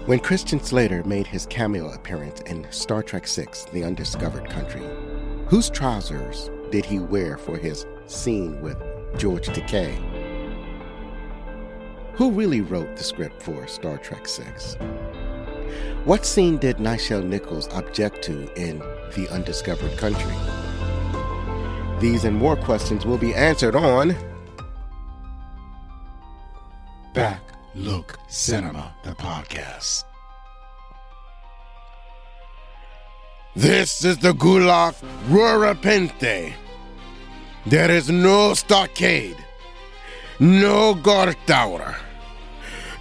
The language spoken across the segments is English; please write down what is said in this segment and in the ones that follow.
When Christian Slater made his cameo appearance in Star Trek VI, The Undiscovered Country, whose trousers did he wear for his scene with George Takei? Who really wrote the script for Star Trek VI? What scene did Nichelle Nichols object to in The Undiscovered Country? These and more questions will be answered on Back Look Cinema, the podcast. This is the Gulag Rurapente. There is no stockade, no guard tower,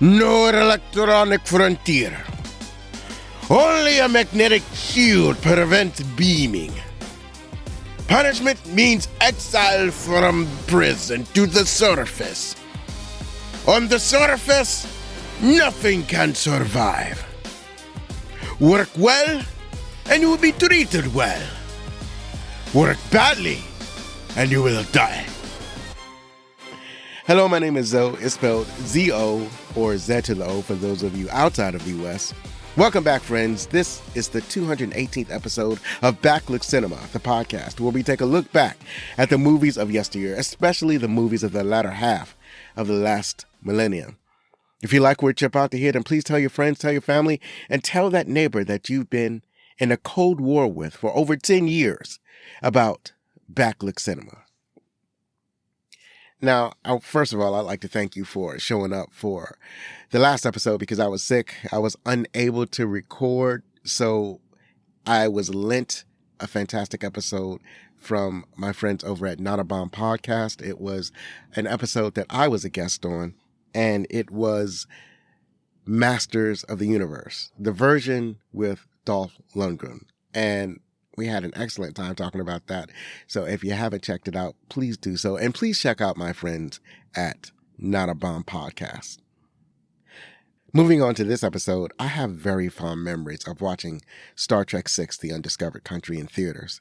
no electronic frontier. Only a magnetic shield prevents beaming. Punishment means exile from prison to the surface. On the surface, nothing can survive. Work well, and you will be treated well. Work badly, and you will die. Hello, my name is Zoe. It's spelled Z-O or Z to the O for those of you outside of the U.S. Welcome back, friends. This is the 218th episode of Back Look Cinema, the podcast, where we take a look back at the movies of yesteryear, especially the movies of the latter half of the last millennium. If you like what you're about to hear, then please tell your friends, tell your family, and tell that neighbor that you've been in a Cold War with for over 10 years about Back Look Cinema. Now, first of all, I'd like to thank you for showing up for the last episode because I was sick. I was unable to record, so I was lent a fantastic episode from my friends over at Not a Bomb Podcast. It was an episode that I was a guest on, and it was Masters of the Universe, the version with Dolph Lundgren. And we had an excellent time talking about that. So if you haven't checked it out, please do so. And please check out my friends at Not a Bomb Podcast. Moving on to this episode, I have very fond memories of watching Star Trek VI, The Undiscovered Country in theaters.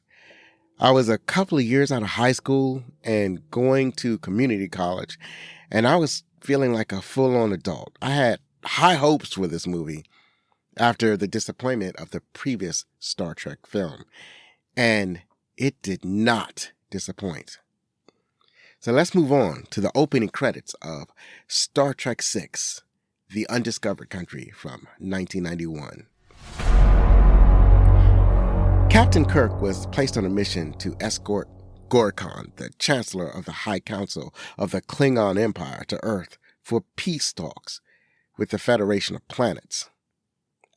I was a couple of years out of high school and going to community college, and I was feeling like a full-on adult. I had high hopes for this movie after the disappointment of the previous Star Trek film, and it did not disappoint. So let's move on to the opening credits of Star Trek VI, The Undiscovered Country from 1991. Captain Kirk was placed on a mission to escort Gorkon, the Chancellor of the High Council of the Klingon Empire, to Earth for peace talks with the Federation of Planets.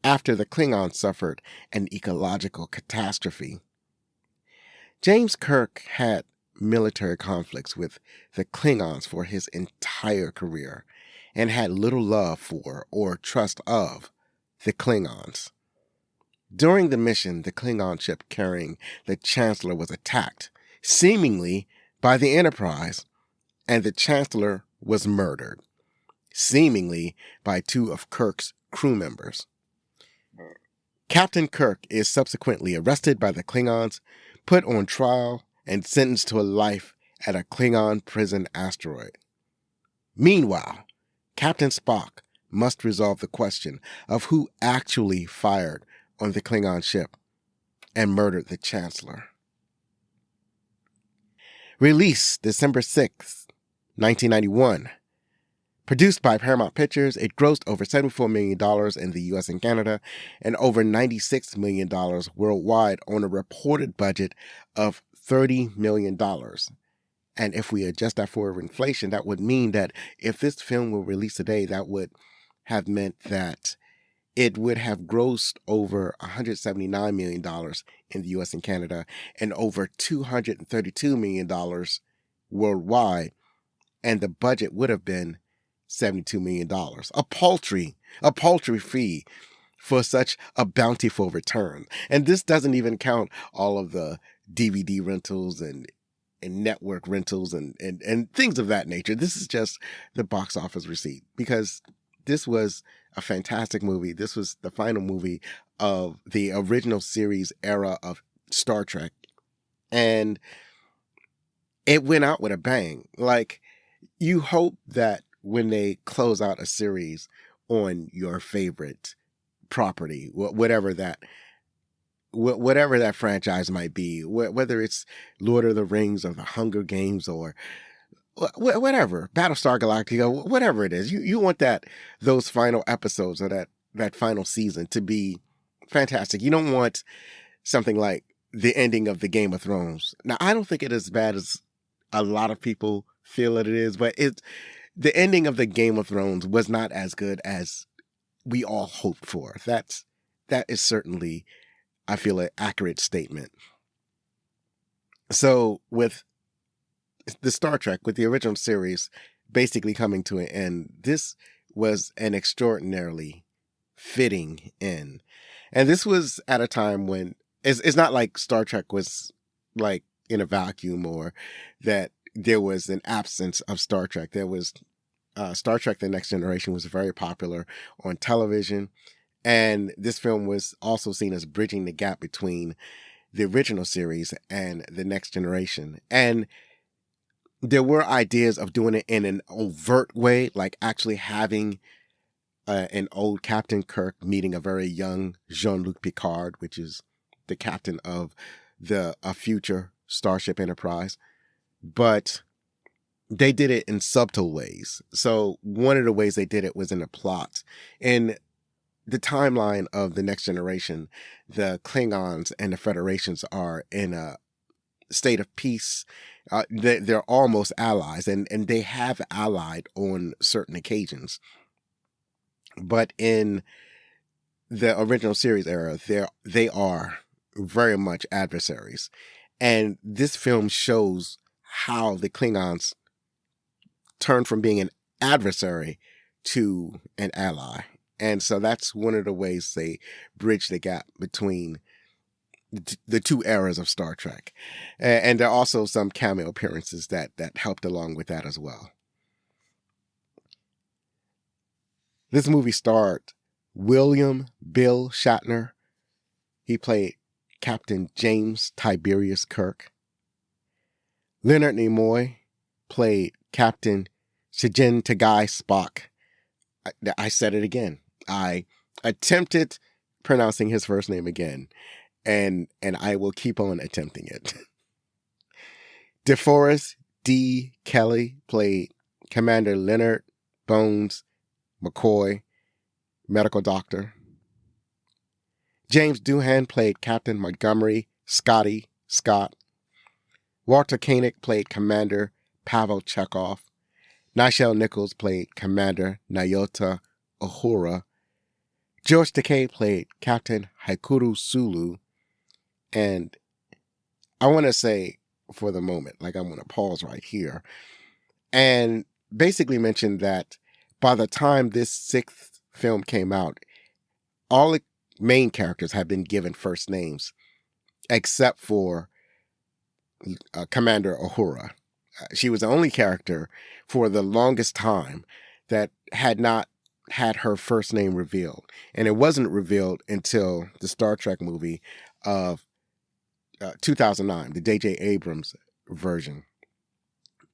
After the Klingons suffered an ecological catastrophe, James Kirk had military conflicts with the Klingons for his entire career and had little love for or trust of the Klingons. During the mission, the Klingon ship carrying the Chancellor was attacked, seemingly by the Enterprise, and the Chancellor was murdered, seemingly by two of Kirk's crew members. Captain Kirk is subsequently arrested by the Klingons, put on trial, and sentenced to a life at a Klingon prison asteroid. Meanwhile, Captain Spock must resolve the question of who actually fired on the Klingon ship and murdered the Chancellor. Released December 6, 1991. Produced by Paramount Pictures, it grossed over $74 million in the U.S. and Canada and over $96 million worldwide on a reported budget of $30 million. And if we adjust that for inflation, that would mean that if this film were released today, that would have meant that it would have grossed over $179 million in the U.S. and Canada and over $232 million worldwide, and the budget would have been $72 million. A paltry fee for such a bountiful return. And this doesn't even count all of the DVD rentals and network rentals and things of that nature. This is just the box office receipt, because this was a fantastic movie. This was the final movie of the original series era of Star Trek. And it went out with a bang. Like, you hope that when they close out a series on your favorite property, whatever that franchise might be, whether it's Lord of the Rings or the Hunger Games or whatever, Battlestar Galactica, whatever it is, you want those final episodes or that final season to be fantastic. You don't want something like the ending of the Game of Thrones. Now, I don't think it is as bad as a lot of people feel that it is, but the ending of the Game of Thrones was not as good as we all hoped for. That is certainly, I feel, an accurate statement. So with the Star Trek, with the original series basically coming to an end, this was an extraordinarily fitting end. And this was at a time when it's not like Star Trek was like in a vacuum or that there was an absence of Star Trek. There was Star Trek The Next Generation was very popular on television. And this film was also seen as bridging the gap between the original series and The Next Generation. And there were ideas of doing it in an overt way, like actually having an old Captain Kirk meeting a very young Jean-Luc Picard, which is the captain of a future Starship Enterprise. But they did it in subtle ways. So one of the ways they did it was in a plot. In the timeline of The Next Generation, the Klingons and the Federations are in a state of peace. They're almost allies, and they have allied on certain occasions. But in the original series era, they are very much adversaries. And this film shows how the Klingons turned from being an adversary to an ally. And so that's one of the ways they bridge the gap between the two eras of Star Trek. And there are also some cameo appearances that helped along with that as well. This movie starred William Bill Shatner. He played Captain James Tiberius Kirk. Leonard Nimoy played Captain Shijin Tagai Spock. I said it again. I attempted pronouncing his first name again, and I will keep on attempting it. Deforest D. Kelly played Commander Leonard Bones McCoy, medical doctor. James Doohan played Captain Montgomery Scott. Walter Koenig played Commander Pavel Chekhov. Nichelle Nichols played Commander Nyota Uhura. George Takei played Captain Haikuru Sulu. And I want to say for the moment, like I'm going to pause right here and basically mention that by the time this sixth film came out, all the main characters had been given first names except for Commander Uhura. She was the only character for the longest time that had not had her first name revealed. And it wasn't revealed until the Star Trek movie of 2009, the J.J. Abrams version.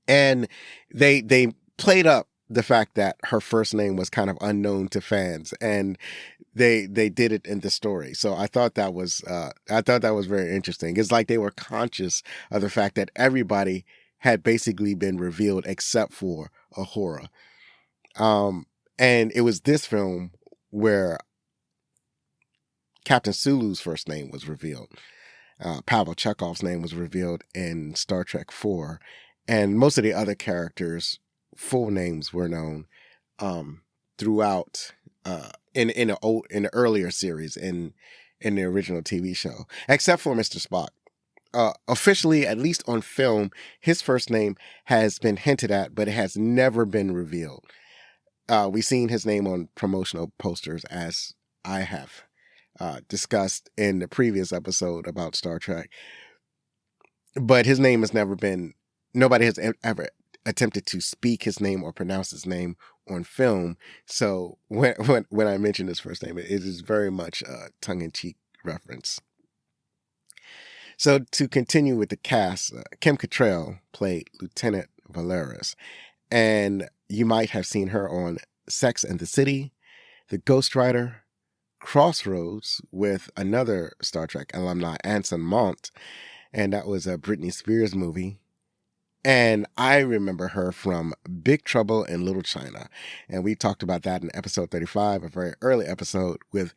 And they played up the fact that her first name was kind of unknown to fans, and they did it in the story. So I thought that was very interesting. It's like they were conscious of the fact that everybody had basically been revealed except for Uhura. And it was this film where Captain Sulu's first name was revealed. Pavel Chekhov's name was revealed in Star Trek 4. And most of the other characters' full names were known throughout in the earlier series in the original TV show, except for Mr. Spock. Officially, at least on film, his first name has been hinted at, but it has never been revealed. We've seen his name on promotional posters, as I have discussed in the previous episode about Star Trek. But his name has never been, nobody has ever attempted to speak his name or pronounce his name on film. So when I mention his first name, it is very much a tongue-in-cheek reference. So to continue with the cast, Kim Cattrall played Lieutenant Valeris, and you might have seen her on Sex and the City, The Ghostwriter, crossroads with another Star Trek alumni, Anson Mount, and that was a Britney Spears movie. And I remember her from Big Trouble in Little China. And we talked about that in episode 35, a very early episode with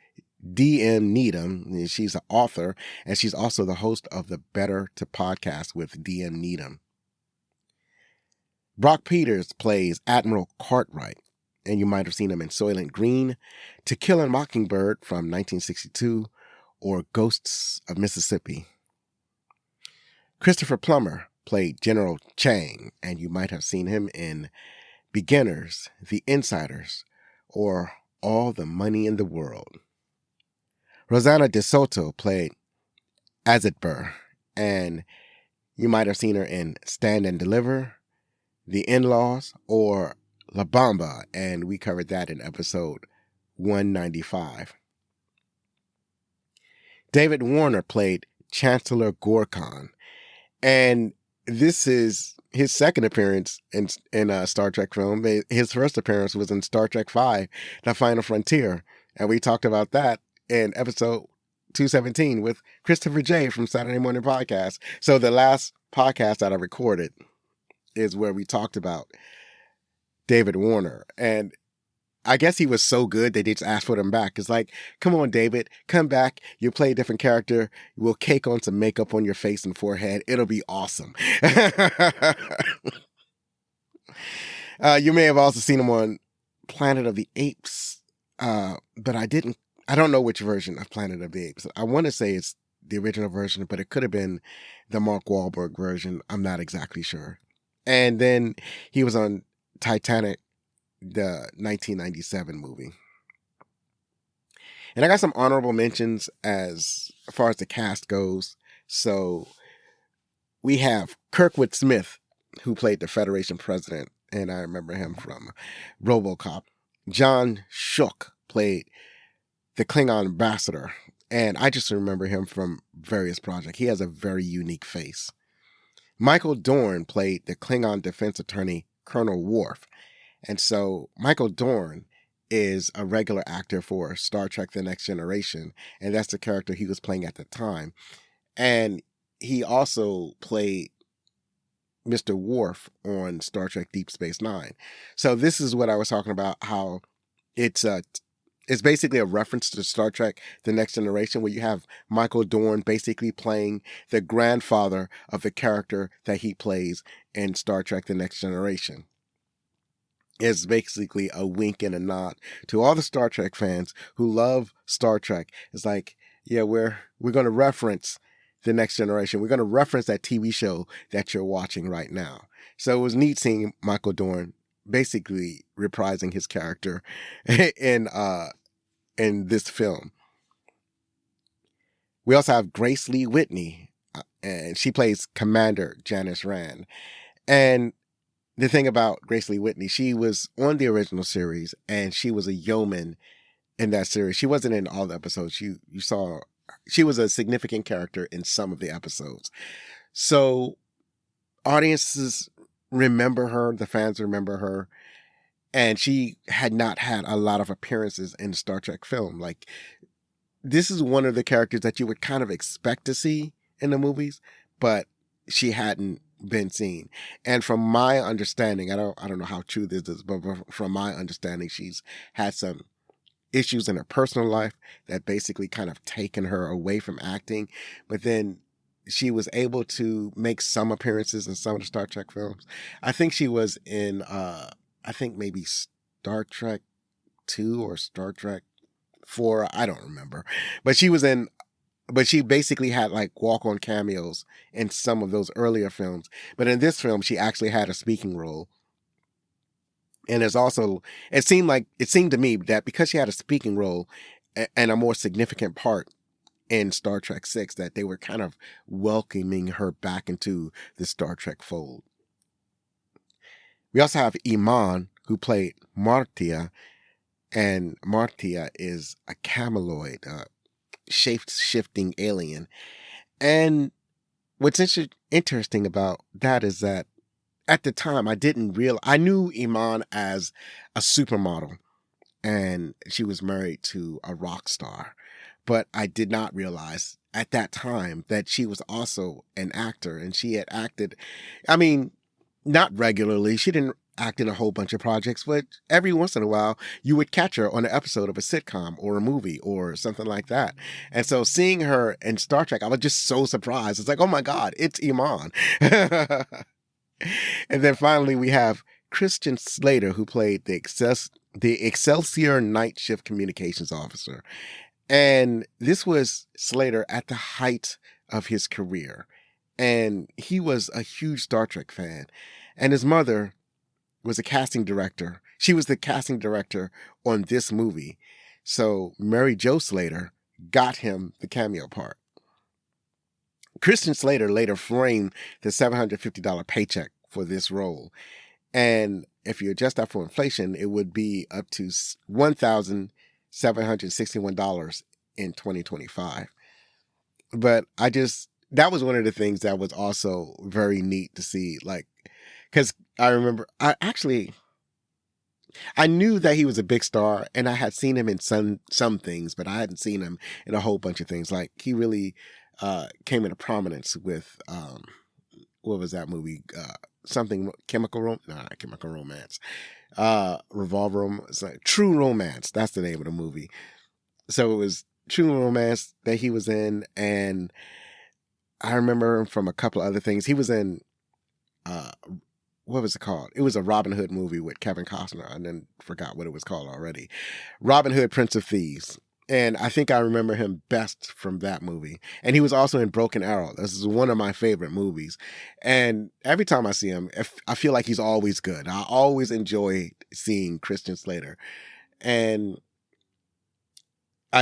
D.M. Needham. She's an author, and she's also the host of the Better to Podcast with D.M. Needham. Brock Peters plays Admiral Cartwright, and you might have seen him in Soylent Green, To Kill a Mockingbird from 1962, or Ghosts of Mississippi. Christopher Plummer played General Chang, and you might have seen him in Beginners, The Insiders, or All the Money in the World. Rosanna DeSoto played Azitber, and you might have seen her in Stand and Deliver, The In-Laws, or La Bamba, and we covered that in episode 195. David Warner played Chancellor Gorkon, and this is his second appearance in a Star Trek film. His first appearance was in Star Trek V, The Final Frontier, and we talked about that in episode 217 with Christopher J. from Saturday Morning Podcast. So the last podcast that I recorded is where we talked about David Warner, and I guess he was so good they just asked for him back. It's like, come on, David, come back. You play a different character. We'll cake on some makeup on your face and forehead. It'll be awesome. You may have also seen him on Planet of the Apes, but I don't know which version of Planet of the Apes. I want to say it's the original version, but it could have been the Mark Wahlberg version. I'm not exactly sure. And then he was on Titanic, the 1997 movie. And I got some honorable mentions as far as the cast goes. So we have Kirkwood Smith, who played the Federation president, and I remember him from RoboCop. John Shook played the Klingon ambassador, and I just remember him from various projects. He has a very unique face. Michael Dorn played the Klingon defense attorney, Colonel Worf. And so Michael Dorn is a regular actor for Star Trek The Next Generation, and that's the character he was playing at the time. And he also played Mr. Worf on Star Trek Deep Space Nine. So this is what I was talking about, how it's basically a reference to Star Trek The Next Generation, where you have Michael Dorn basically playing the grandfather of the character that he plays in Star Trek The Next Generation. It's basically a wink and a nod to all the Star Trek fans who love Star Trek. It's like, yeah, we're going to reference The Next Generation. We're going to reference that TV show that you're watching right now. So it was neat seeing Michael Dorn basically reprising his character in this film. We also have Grace Lee Whitney, and she plays Commander Janice Rand. And the thing about Grace Lee Whitney, she was on the original series, and she was a yeoman in that series. She wasn't in all the episodes. You saw she was a significant character in some of the episodes. So audiences remember her, the fans remember her, and she had not had a lot of appearances in Star Trek film. Like, this is one of the characters that you would kind of expect to see in the movies, but she hadn't been seen. And from my understanding, I don't know how true this is, but from my understanding, she's had some issues in her personal life that basically kind of taken her away from acting. But then she was able to make some appearances in some of the Star Trek films. I think she was in maybe Star Trek 2 or Star Trek 4. I don't remember. But she basically had like walk-on cameos in some of those earlier films. But in this film, she actually had a speaking role. And it seemed to me that because she had a speaking role and a more significant part in Star Trek 6, that they were kind of welcoming her back into the Star Trek fold. We also have Iman, who played Martia, and Martia is a cameloid, shape-shifting alien. And what's interesting about that is that at the time, I knew Iman as a supermodel. and she was married to a rock star. But I did not realize at that time that she was also an actor, and she had acted, I mean, not regularly. She didn't act in a whole bunch of projects, but every once in a while you would catch her on an episode of a sitcom or a movie or something like that. And so seeing her in Star Trek, I was just so surprised. It's like, oh my God, it's Iman. And then finally we have Christian Slater, who played the Excelsior Night Shift Communications Officer. And this was Slater at the height of his career. And he was a huge Star Trek fan. And his mother was a casting director. She was the casting director on this movie. So Mary Jo Slater got him the cameo part. Christian Slater later framed the $750 paycheck for this role. And if you adjust that for inflation, it would be up to $1,761 in 2025. But that was one of the things that was also very neat to see. Like, because I remember, I knew that he was a big star, and I had seen him in some things, but I hadn't seen him in a whole bunch of things. Like, he really came into prominence with, what was that movie? Something Chemical Romance? No, not Chemical Romance. Revolver Romance. True Romance. That's the name of the movie. So it was True Romance that he was in, and I remember him from a couple of other things. He was in, what was it called? It was a Robin Hood movie with Kevin Costner. I then forgot what it was called already. Robin Hood, Prince of Thieves. And I think I remember him best from that movie. And he was also in Broken Arrow. This is one of my favorite movies. And every time I see him, I feel like he's always good. I always enjoy seeing Christian Slater. And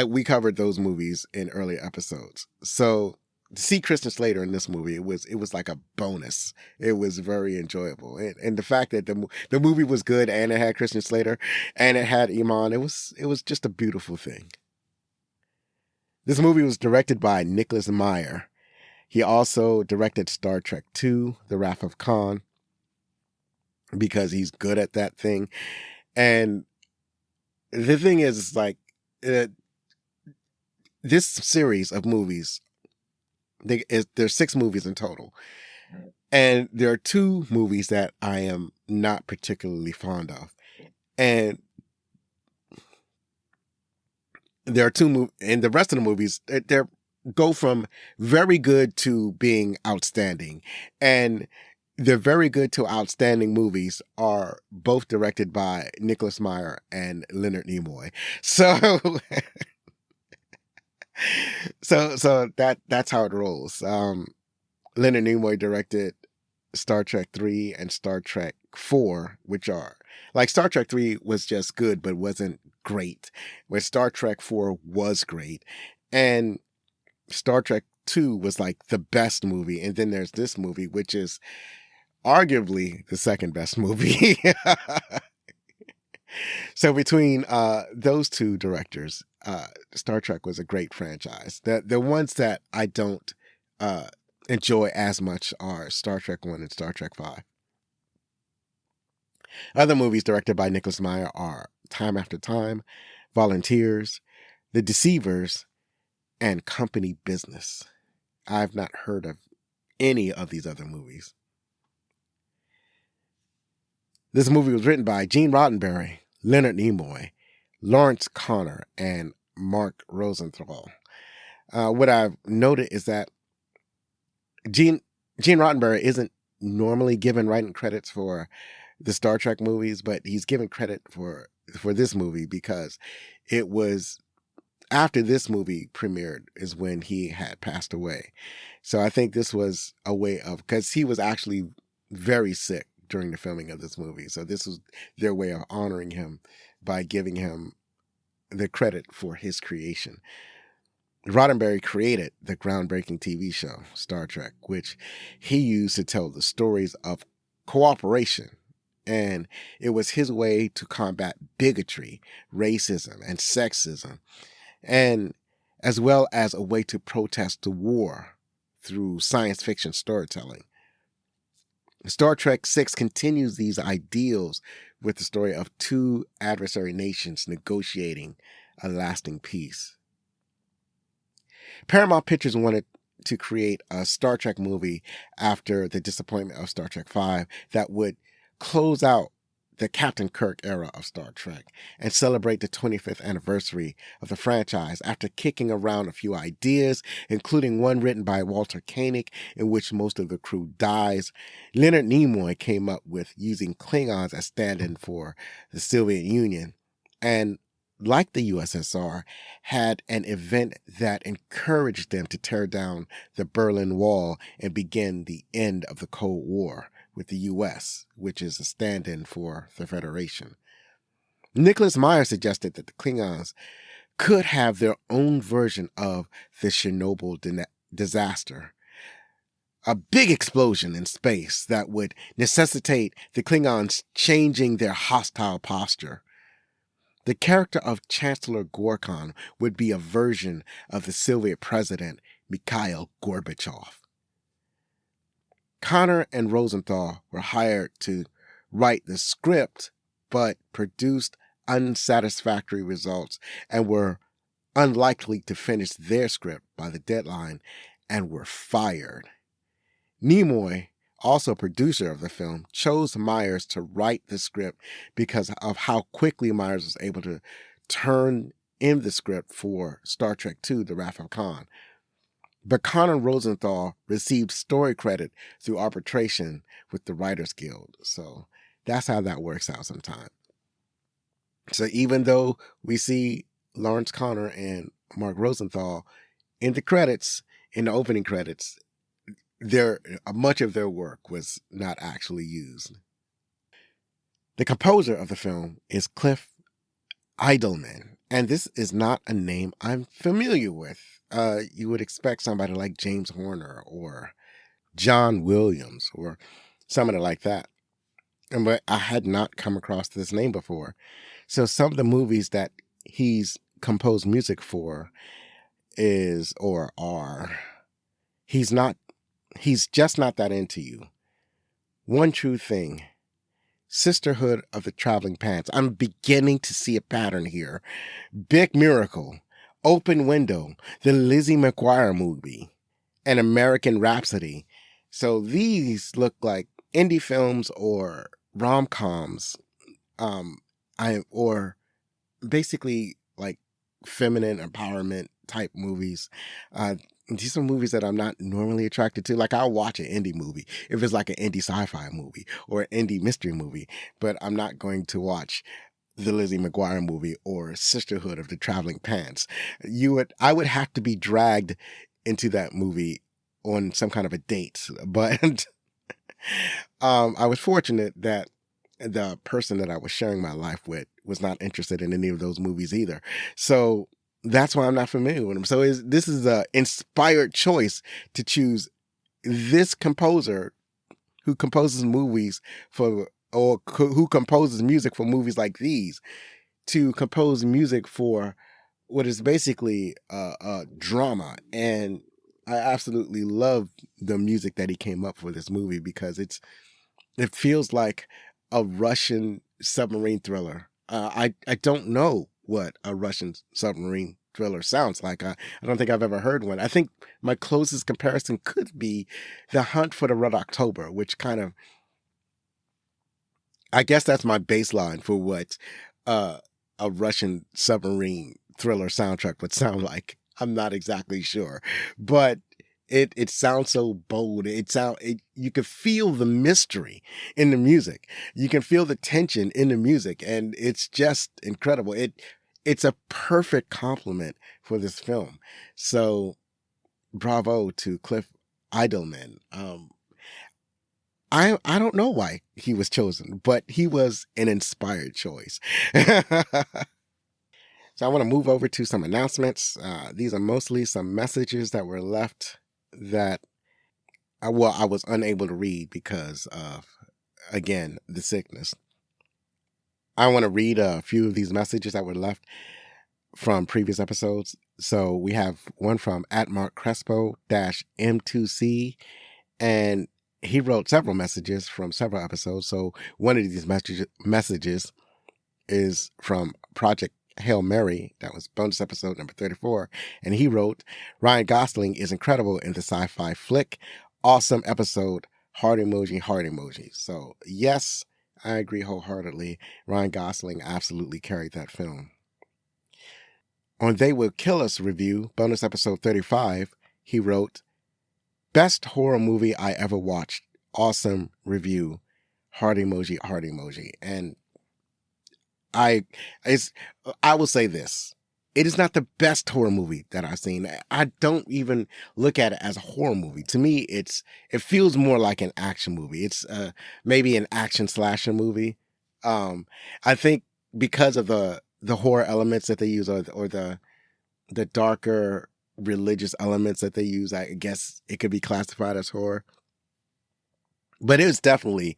we covered those movies in earlier episodes. So to see Christian Slater in this movie, it was like a bonus. It was very enjoyable. And the fact that the movie was good and it had Christian Slater and it had Iman, it was just a beautiful thing. This movie was directed by Nicholas Meyer. He also directed Star Trek II, The Wrath of Khan, because he's good at that thing. And the thing is, like, this series of movies, there's 6 movies in total. And there are 2 movies that I am not particularly fond of. And there are 2 and the rest of the movies, they go from very good to being outstanding. And the very good to outstanding movies are both directed by Nicholas Meyer and Leonard Nimoy. So, so that's how it rolls. Leonard Nimoy directed Star Trek 3 and Star Trek 4, which are, like, Star Trek 3 was just good, but wasn't great, where Star Trek 4 was great. And Star Trek 2 was like the best movie. And then there's this movie, which is arguably the second best movie. So between those 2 directors, Star Trek was a great franchise. The ones that I don't enjoy as much are Star Trek 1 and Star Trek 5. Other movies directed by Nicholas Meyer are Time After Time, Volunteers, The Deceivers, and Company Business. I've not heard of any of these other movies. This movie was written by Gene Roddenberry, Leonard Nimoy, Lawrence Connor, and Mark Rosenthal. What I've noted is that Gene Roddenberry isn't normally given writing credits for the Star Trek movies, but he's given credit for this movie because it was after this movie premiered is when he had passed away. So I think this was a way of, because he was actually very sick during the filming of this movie. So this was their way of honoring him by giving him the credit for his creation. Roddenberry created the groundbreaking TV show, Star Trek, which he used to tell the stories of cooperation. And it was his way to combat bigotry, racism, and sexism, and as well as a way to protest the war through science fiction storytelling. Star Trek VI continues these ideals with the story of two adversary nations negotiating a lasting peace. Paramount Pictures wanted to create a Star Trek movie after the disappointment of Star Trek V that would close out the Captain Kirk era of Star Trek and celebrate the 25th anniversary of the franchise after kicking around a few ideas, including one written by Walter Koenig in which most of the crew dies. Leonard Nimoy came up with using Klingons as stand-in for the Soviet Union, and like the USSR, had an event that encouraged them to tear down the Berlin Wall and begin the end of the Cold War with the U.S., which is a stand-in for the Federation. Nicholas Meyer suggested that the Klingons could have their own version of the Chernobyl disaster, a big explosion in space that would necessitate the Klingons changing their hostile posture. The character of Chancellor Gorkon would be a version of the Soviet president Mikhail Gorbachev. Connor and Rosenthal were hired to write the script, but produced unsatisfactory results and were unlikely to finish their script by the deadline and were fired. Nimoy, also producer of the film, chose Myers to write the script because of how quickly Myers was able to turn in the script for Star Trek II, The Wrath of Khan. But Connor Rosenthal received story credit through arbitration with the Writers Guild. So that's how that works out sometimes. So even though we see Lawrence Connor and Mark Rosenthal in the credits, in the opening credits, much of their work was not actually used. The composer of the film is Cliff Eidelman, and this is not a name I'm familiar with. You would expect somebody like James Horner or John Williams or somebody like that. But I had not come across this name before. So some of the movies that he's composed music for he's just not that into you. One True Thing, Sisterhood of the Traveling Pants. I'm beginning to see a pattern here. Big Miracle, Open Window, the Lizzie McGuire movie, and American Rhapsody. So these look like indie films or rom-coms, or basically like feminine empowerment type movies. These are movies that I'm not normally attracted to. Like, I'll watch an indie movie if it's like an indie sci-fi movie or an indie mystery movie, but I'm not going to watch the Lizzie McGuire movie or Sisterhood of the Traveling Pants. I would have to be dragged into that movie on some kind of a date. But I was fortunate that the person that I was sharing my life with was not interested in any of those movies either. So that's why I'm not familiar with him. So this is an inspired choice to choose this composer who composes movies who composes music for movies like these to compose music for what is basically a drama. And I absolutely love the music that he came up for this movie because it feels like a Russian submarine thriller. I don't know what a Russian submarine thriller sounds like. I don't think I've ever heard one. I think my closest comparison could be The Hunt for the Red October, which kind of, I guess that's my baseline for what a Russian submarine thriller soundtrack would sound like. I'm not exactly sure, but it sounds so bold. You can feel the mystery in the music. You can feel the tension in the music, and it's just incredible. It's a perfect compliment for this film. So bravo to Cliff Eidelman. I don't know why he was chosen, but he was an inspired choice. So I want to move over to some announcements. These are mostly some messages that were left that I was unable to read because of, again, the sickness. I want to read a few of these messages that were left from previous episodes. So we have one from @MarkCrespo-M2C, and he wrote several messages from several episodes. So one of these messages is from Project Hail Mary. That was bonus episode number 34. And he wrote, Ryan Gosling is incredible in the sci-fi flick. Awesome episode. Heart emoji, heart emoji. So yes, I agree wholeheartedly. Ryan Gosling absolutely carried that film. On They Will Kill Us review, bonus episode 35, he wrote, best horror movie I ever watched. Awesome review. Heart emoji, heart emoji. And I will say this. It is not the best horror movie that I've seen. I don't even look at it as a horror movie. To me, it feels more like an action movie. It's maybe an action slasher movie. I think because of the horror elements that they use, or the darker religious elements that they use, I guess it could be classified as horror. But it was definitely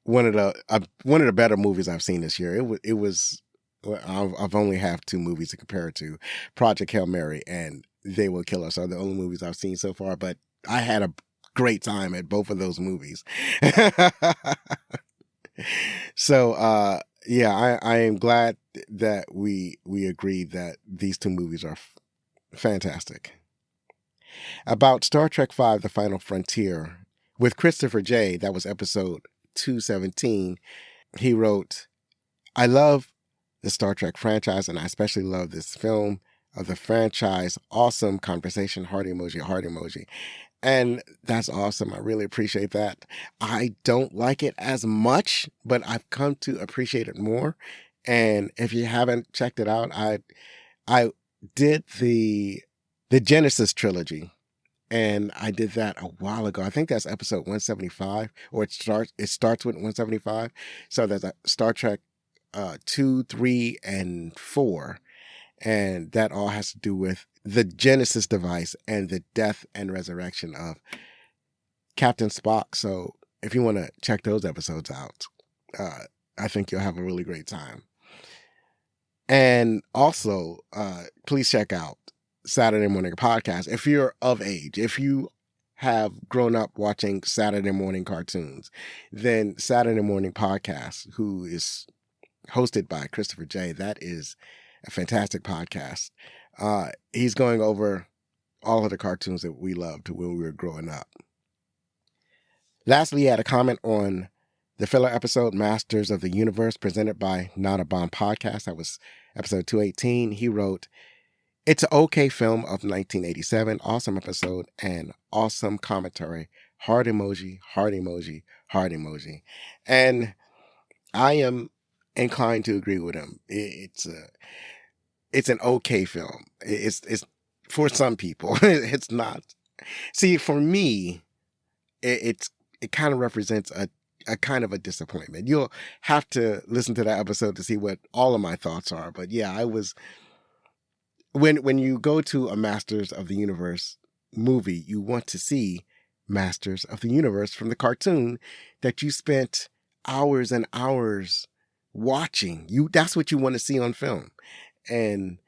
one of the better movies I've seen this year. It was. I've only have two movies to compare it to. Project Hail Mary and They Will Kill Us are the only movies I've seen so far, but I had a great time at both of those movies. So, yeah, I am glad that we agreed that these two movies are fantastic. About Star Trek V, The Final Frontier, with Christopher J., that was episode 217, he wrote, I love the Star Trek franchise, and I especially love this film of the franchise. Awesome conversation, heart emoji, heart emoji. And that's awesome. I really appreciate that. I don't like it as much, but I've come to appreciate it more. And if you haven't checked it out, I did the Genesis trilogy, and I did that a while ago. I think that's episode 175, or it starts with 175. So there's a Star Trek 2, 3, and 4. And that all has to do with the Genesis device and the death and resurrection of Captain Spock. So if you want to check those episodes out, I think you'll have a really great time. And also, please check out Saturday Morning Podcast. If you're of age, if you have grown up watching Saturday morning cartoons, then Saturday Morning Podcast, who is hosted by Christopher J., that is a fantastic podcast. He's going over all of the cartoons that we loved when we were growing up. Lastly, he had a comment on the filler episode, Masters of the Universe, presented by Not a Bomb Podcast. That was episode 218. He wrote, it's an okay film of 1987. Awesome episode and awesome commentary. Heart emoji, heart emoji, heart emoji. And I am inclined to agree with him. It's an okay film. It's for some people. It's not. See, for me, it kind of represents a kind of a disappointment. You'll have to listen to that episode to see what all of my thoughts are. But yeah, I was when you go to a Masters of the Universe movie, you want to see Masters of the Universe from the cartoon that you spent hours and hours watching. That's what you want to see on film. And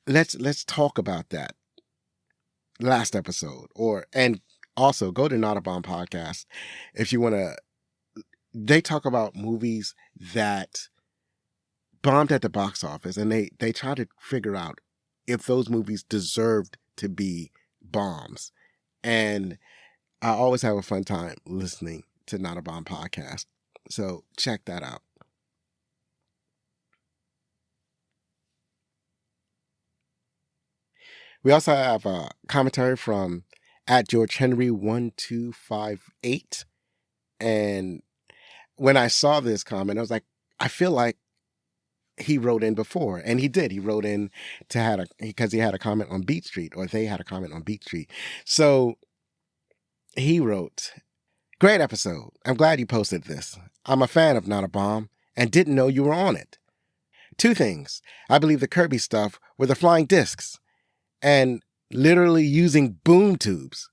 let's talk about that last episode, and also go to Not a Bomb Podcast if you want to. They talk about movies that bombed at the box office, and they try to figure out if those movies deserved to be bombs. And I always have a fun time listening to Not a Bomb Podcast, so check that out. We also have a commentary from @GeorgeHenry1258. And when I saw this comment, I was like, I feel like he wrote in before. And he did. He wrote in because he had a comment on Beat Street, or they had a comment on Beat Street. So he wrote, great episode. I'm glad you posted this. I'm a fan of Not a Bomb and didn't know you were on it. Two things. I believe the Kirby stuff were the flying discs and literally using boom tubes.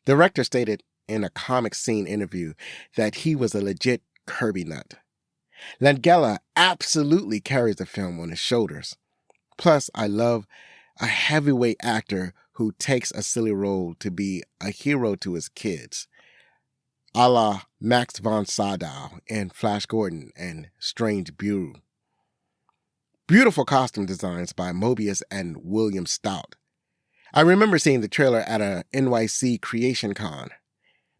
The director stated in a comic scene interview that he was a legit Kirby nut. Langella absolutely carries the film on his shoulders. Plus, I love a heavyweight actor who takes a silly role to be a hero to his kids. a la Max von Sydow in Flash Gordon and Strange Brew. Beautiful costume designs by Mobius and William Stout. I remember seeing the trailer at a NYC Creation Con.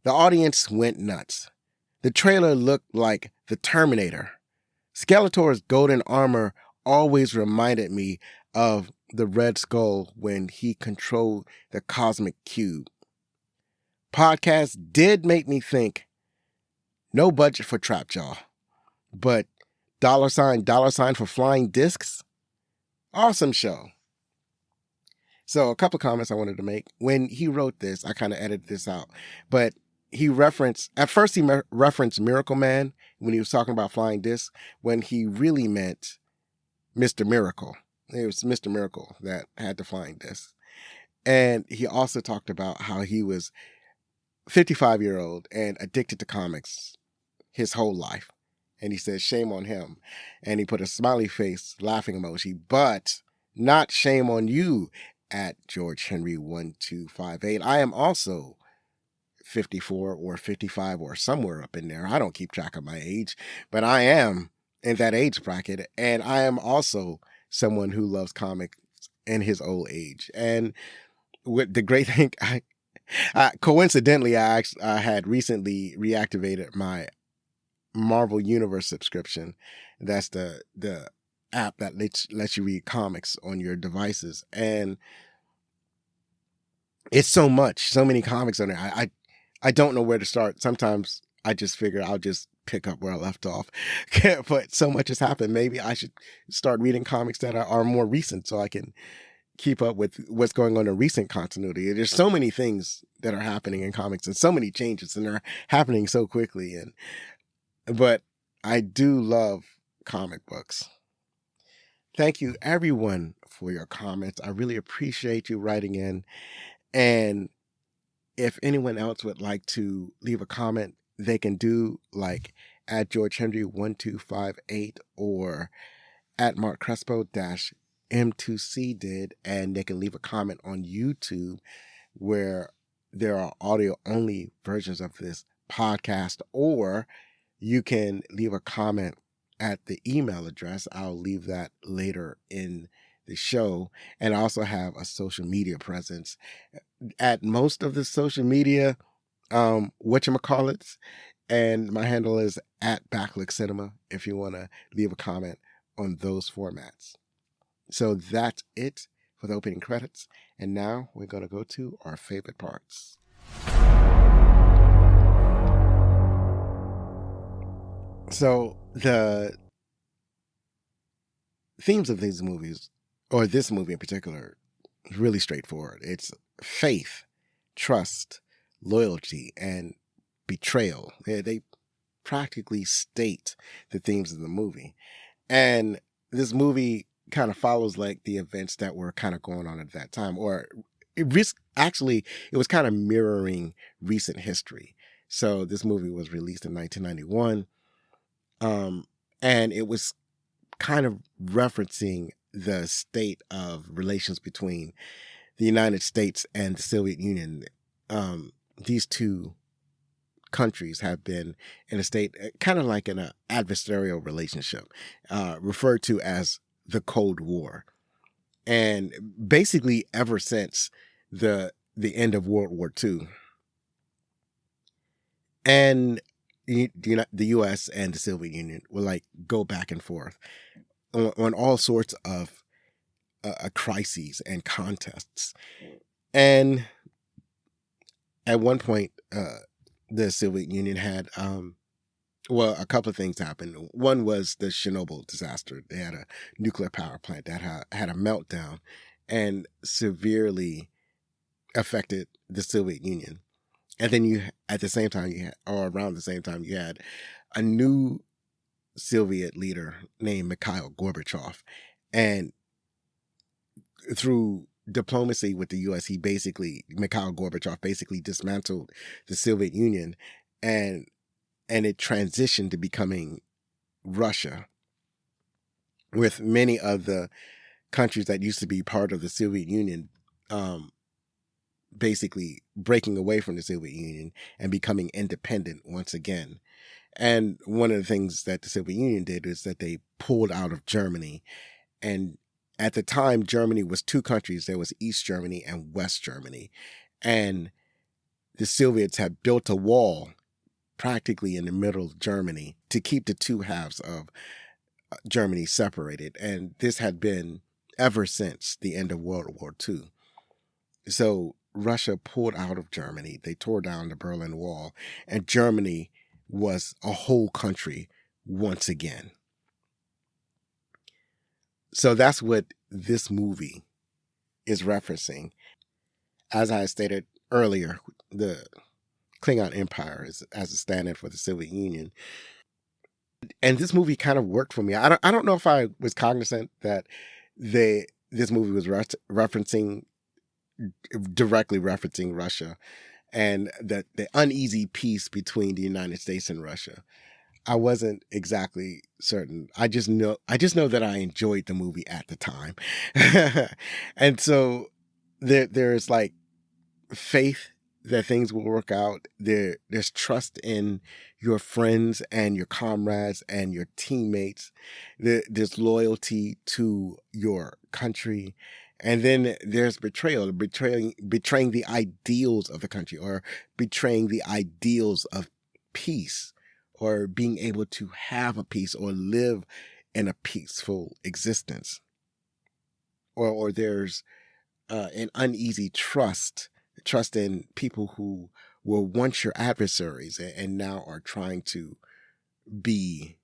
The audience went nuts. The trailer looked like The Terminator. Skeletor's golden armor always reminded me of the Red Skull when he controlled the cosmic cube. Podcast did make me think, no budget for Trapjaw, but dollar sign for flying discs? Awesome show. So a couple of comments I wanted to make. When he wrote this, I kind of edited this out, but he referenced Miracle Man when he was talking about flying discs, when he really meant Mr. Miracle. It was Mr. Miracle that had the flying discs. And he also talked about how he was 55-year-old and addicted to comics his whole life. And he said, shame on him. And he put a smiley face, laughing emoji, but not shame on you at George Henry 1258. I am also 54 or 55 or somewhere up in there. I don't keep track of my age, but I am in that age bracket. And I am also someone who loves comics in his old age. And with the great thing, coincidentally, I had recently reactivated my Marvel Universe subscription. That's the app that lets you read comics on your devices. And it's so many comics on there. I don't know where to start. Sometimes I just figure I'll just pick up where I left off. But so much has happened. Maybe I should start reading comics that are more recent so I can keep up with what's going on in recent continuity. There's so many things that are happening in comics and so many changes, and they're happening so quickly. But I do love comic books. Thank you, everyone, for your comments. I really appreciate you writing in. And if anyone else would like to leave a comment, they can do like at George Henry 1258 or at Mark Crespo -M2C did, and they can leave a comment on YouTube where there are audio only versions of this podcast, or you can leave a comment at the email address. I'll leave that later in the show. And I also have a social media presence at most of the social media, whatchamacallits, and my handle is at Backlook Cinema if you want to leave a comment on those formats. So that's it for the opening credits. And now we're going to go to our favorite parts. So the themes of these movies, or this movie in particular, is really straightforward. It's faith, trust, loyalty, and betrayal. They practically state the themes of the movie. And this movie kind of follows like the events that were kind of going on at that time, or it was kind of mirroring recent history. So this movie was released in 1991. And it was kind of referencing the state of relations between the United States and the Soviet Union. These two countries have been in a state kind of like in an adversarial relationship, referred to as the Cold War. And basically ever since the end of World War II. And the U.S. and the Soviet Union will like go back and forth on all sorts of crises and contests. And at one point, the Soviet Union had, a couple of things happened. One was the Chernobyl disaster. They had a nuclear power plant that had a meltdown and severely affected the Soviet Union. And then around the same time, you had a new Soviet leader named Mikhail Gorbachev. And through diplomacy with the U.S., Mikhail Gorbachev basically dismantled the Soviet Union, and it transitioned to becoming Russia, with many of the countries that used to be part of the Soviet Union basically breaking away from the Soviet Union and becoming independent once again. And one of the things that the Soviet Union did is that they pulled out of Germany. And at the time, Germany was two countries. There was East Germany and West Germany. And the Soviets had built a wall practically in the middle of Germany to keep the two halves of Germany separated. And this had been ever since the end of World War II. So Russia pulled out of Germany. They tore down the Berlin Wall, and Germany was a whole country once again. So that's what this movie is referencing. As I stated earlier, the Klingon Empire is as a stand-in for the Soviet Union. And this movie kind of worked for me. I don't know if I was cognizant that this movie was directly referencing Russia and that the uneasy peace between the United States and Russia. I wasn't exactly certain. I just know that I enjoyed the movie at the time. And so there's like faith that things will work out. There's trust in your friends and your comrades and your teammates. There's loyalty to your country. And then there's betrayal, betraying the ideals of the country, or betraying the ideals of peace, or being able to have a peace or live in a peaceful existence. Or there's an uneasy trust in people who were once your adversaries and now are trying to be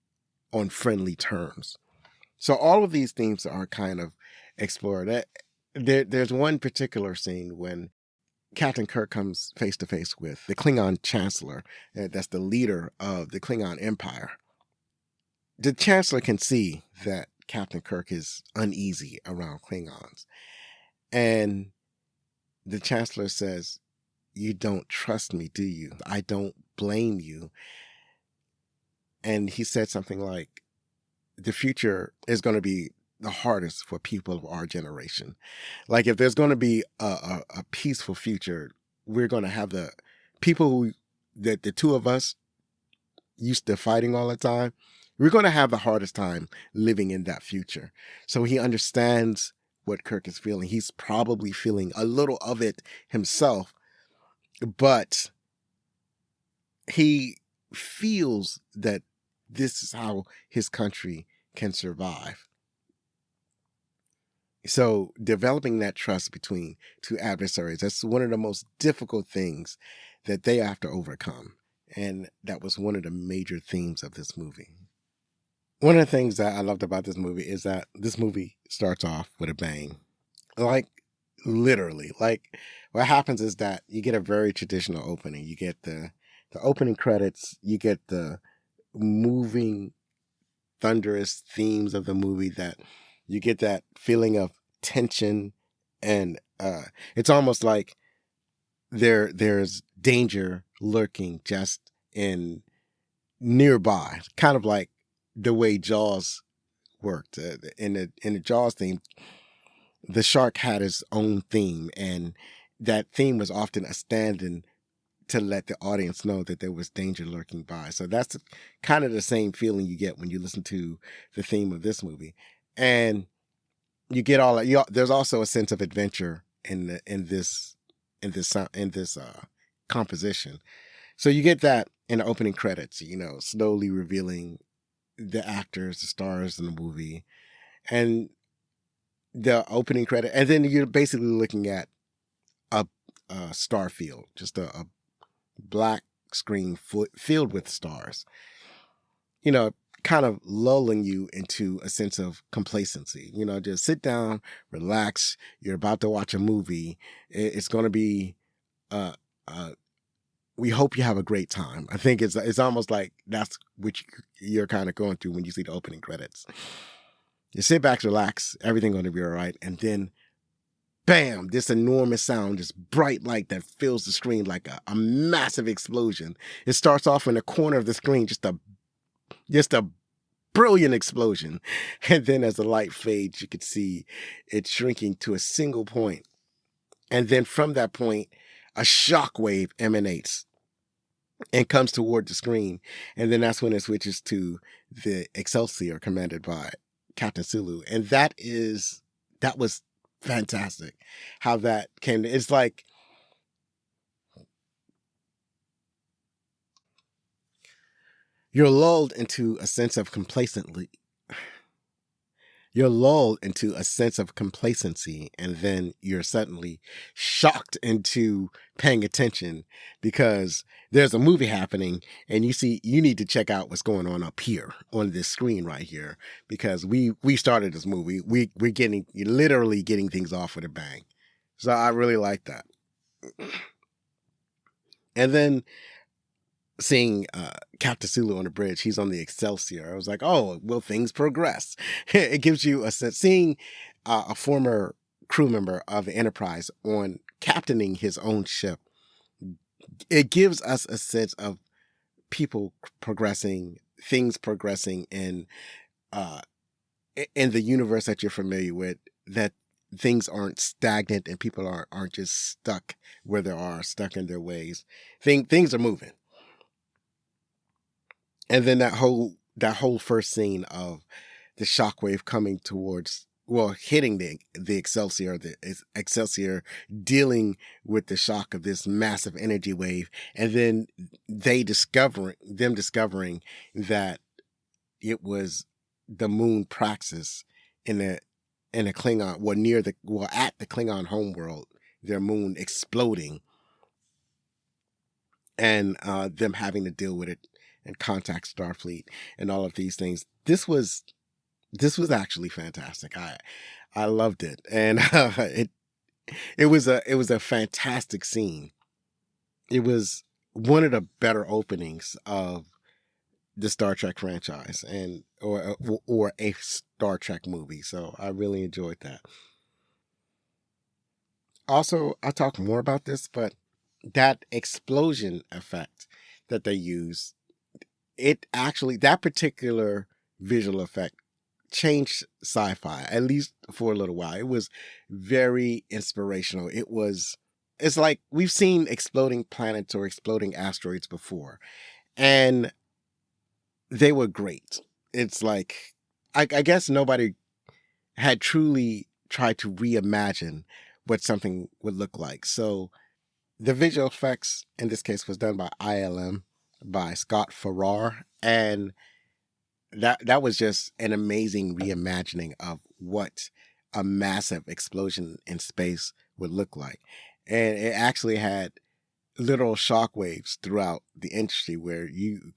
on friendly terms. So all of these themes are kind of explored. There's one particular scene when Captain Kirk comes face to face with the Klingon Chancellor, that's the leader of the Klingon Empire. The Chancellor can see that Captain Kirk is uneasy around Klingons. And the Chancellor says, "You don't trust me, do you? I don't blame you." And he said something like, "The future is going to be the hardest for people of our generation. Like, if there's going to be a peaceful future, we're going to have the people who, that the two of us used to fighting all the time, we're going to have the hardest time living in that future." So he understands what Kirk is feeling. He's probably feeling a little of it himself, but he feels that this is how his country can survive. So developing that trust between two adversaries, that's one of the most difficult things that they have to overcome. And that was one of the major themes of this movie. One of the things that I loved about this movie is that this movie starts off with a bang. Like, literally. Like, what happens is that you get a very traditional opening. You get the opening credits. You get the moving, thunderous themes of the movie, that you get that feeling of tension, and it's almost like there's danger lurking just in nearby, kind of like the way Jaws worked. In the Jaws theme, the shark had his own theme, and that theme was often a stand-in to let the audience know that there was danger lurking by. So that's kind of the same feeling you get when you listen to the theme of this movie. And you get all that. There's also a sense of adventure in this composition. So you get that in the opening credits, slowly revealing the actors, the stars in the movie, and the opening credit. And then you're basically looking at a star field, just a black screen filled with stars, kind of lulling you into a sense of complacency. Just sit down, relax. You're about to watch a movie. It's going to be, we hope you have a great time. I think it's almost like that's what you're kind of going through when you see the opening credits. You sit back, relax, everything's going to be all right. And then, bam, this enormous sound, this bright light that fills the screen like a massive explosion. It starts off in the corner of the screen, just a brilliant explosion. And then as the light fades, you could see it shrinking to a single point And then from that point, a shockwave emanates and comes toward the screen. And then that's when it switches to the Excelsior commanded by Captain Sulu. And that was fantastic. How that came. It's like you're lulled into a sense of complacency. You're lulled into a sense of complacency, and then you're suddenly shocked into paying attention because there's a movie happening and you need to check out what's going on up here on this screen right here, because we started this movie. We're literally getting things off with a bang. So I really like that. And then seeing Captain Sulu on the bridge, he's on the Excelsior. I was like, oh, will things progress? It gives you a sense. Seeing a former crew member of the Enterprise on captaining his own ship, it gives us a sense of people progressing, things progressing in the universe that you're familiar with, that things aren't stagnant and people aren't just stuck where they are, stuck in their ways. Things are moving. And then that whole first scene of the shockwave coming towards, hitting the Excelsior, dealing with the shock of this massive energy wave, and then them discovering that it was the moon Praxis in a Klingon, at the Klingon homeworld, their moon exploding, and them having to deal with it and contact Starfleet and all of these things. This was actually fantastic. I loved it, and it was a fantastic scene. It was one of the better openings of the Star Trek franchise or a Star Trek movie. So I really enjoyed that. Also, I'll talk more about this, but that explosion effect that they use, that particular visual effect changed sci-fi, at least for a little while. It was very inspirational. It's like we've seen exploding planets or exploding asteroids before, and they were great. It's like, I guess nobody had truly tried to reimagine what something would look like. So the visual effects in this case was done by ILM, by Scott Farrar, and that was just an amazing reimagining of what a massive explosion in space would look like. And it actually had literal shockwaves throughout the industry where you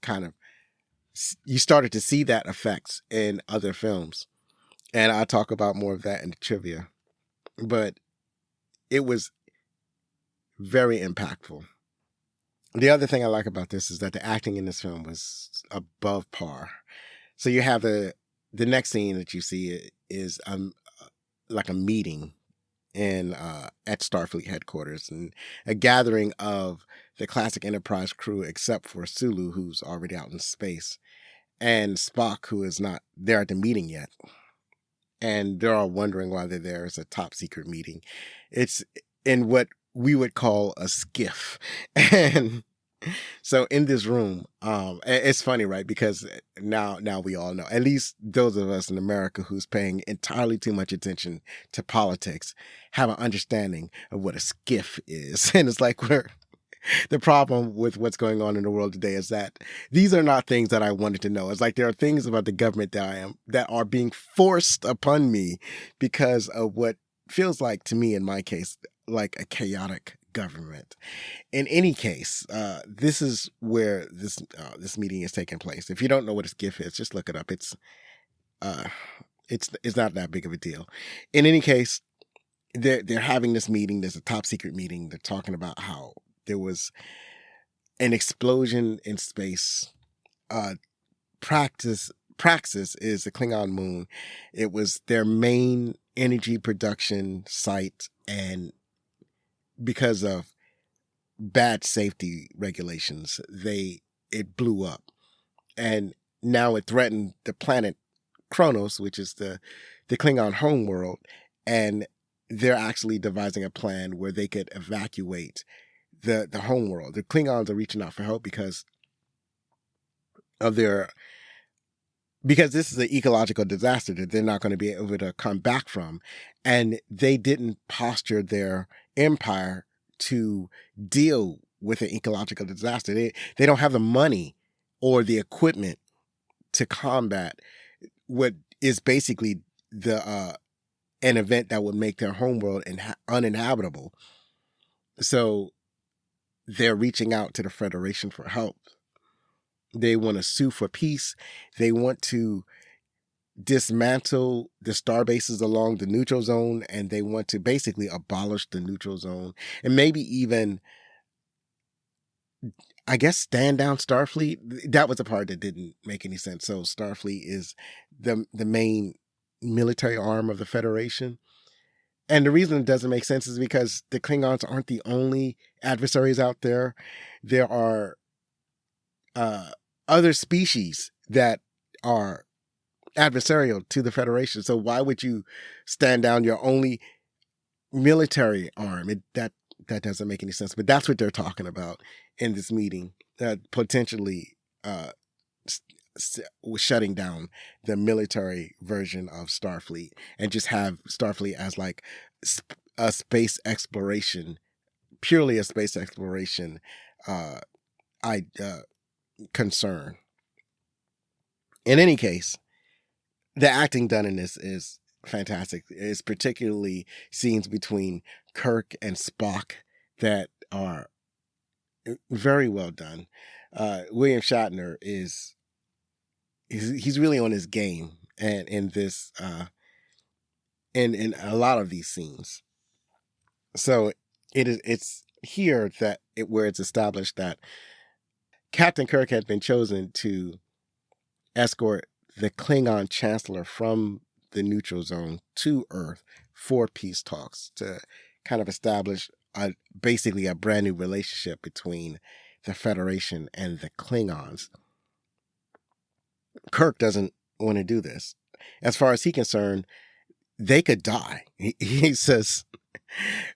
started to see that effects in other films. And I'll talk about more of that in the trivia. But it was very impactful. The other thing I like about this is that the acting in this film was above par. So you have the next scene that you see is like a meeting at Starfleet headquarters, and a gathering of the classic Enterprise crew except for Sulu, who's already out in space, and Spock, who is not there at the meeting yet. And they're all wondering why they're there. It's a top secret meeting. It's in what we would call a skiff. And so in this room, it's funny, right? Because now we all know, at least those of us in America who's paying entirely too much attention to politics, have an understanding of what a skiff is. And it's like the problem with what's going on in the world today is that these are not things that I wanted to know. It's like there are things about the government that are being forced upon me because of what feels like, to me in my case, like a chaotic government. In any case, this is where this meeting is taking place. If you don't know what a skiff is, just look it up. It's not that big of a deal. In any case, they're having this meeting. There's a top secret meeting. They're talking about how there was an explosion in space. Praxis is the Klingon moon. It was their main energy production site, and because of bad safety regulations, it blew up, and now it threatened the planet Kronos, which is the Klingon homeworld, and they're actually devising a plan where they could evacuate the homeworld. The Klingons are reaching out for help because of because this is an ecological disaster that they're not going to be able to come back from. And they didn't posture their empire to deal with an ecological disaster. They don't have the money or the equipment to combat what is basically an event that would make their homeworld uninhabitable. So they're reaching out to the Federation for help. They want to sue for peace. They want to dismantle the star bases along the neutral zone, and they want to basically abolish the neutral zone and maybe even, I guess, stand down Starfleet. That was the part that didn't make any sense. So Starfleet is the main military arm of the Federation. And the reason it doesn't make sense is because the Klingons aren't the only adversaries out there. There are other species that are adversarial to the Federation. So why would you stand down your only military arm? That doesn't make any sense. But that's what they're talking about in this meeting, potentially shutting down the military version of Starfleet and just have Starfleet as like a space exploration, purely a space exploration concern. In any case, the acting done in this is fantastic. It's particularly scenes between Kirk and Spock that are very well done. William Shatner he's really on his game, and in this in a lot of these scenes. So it's here that where it's established that Captain Kirk had been chosen to escort the Klingon Chancellor from the neutral zone to Earth for peace talks, to kind of establish basically a brand new relationship between the Federation and the Klingons. Kirk doesn't want to do this. As far as he's concerned, they could die. He says,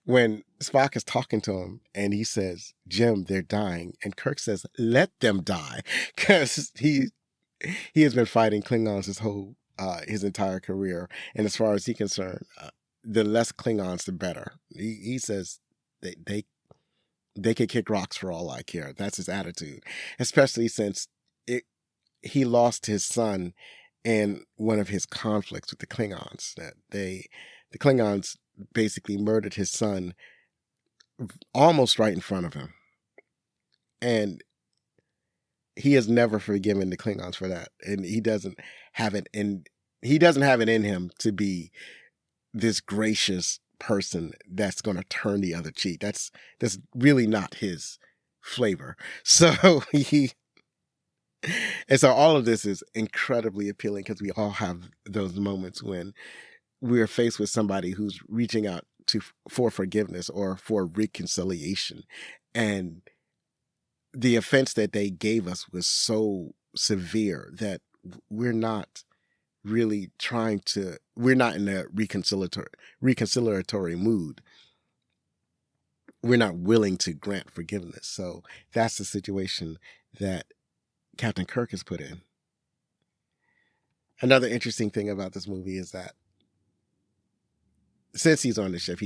when Spock is talking to him and he says, Jim, they're dying. And Kirk says, let them die. Because he has been fighting Klingons his entire career. And as far as he's concerned, the less Klingons, the better. He says they could kick rocks for all I care. That's his attitude. Especially since he lost his son in one of his conflicts with the Klingons. The Klingons basically murdered his son almost right in front of him. And he has never forgiven the Klingons for that. And he doesn't have it in him to be this gracious person that's going to turn the other cheek. That's really not his flavor. So so all of this is incredibly appealing because we all have those moments when we're faced with somebody who's reaching out for forgiveness or for reconciliation. And the offense that they gave us was so severe that we're not really we're not in a reconciliatory mood. We're not willing to grant forgiveness. So that's the situation that Captain Kirk is put in. Another interesting thing about this movie is that since he's on the ship,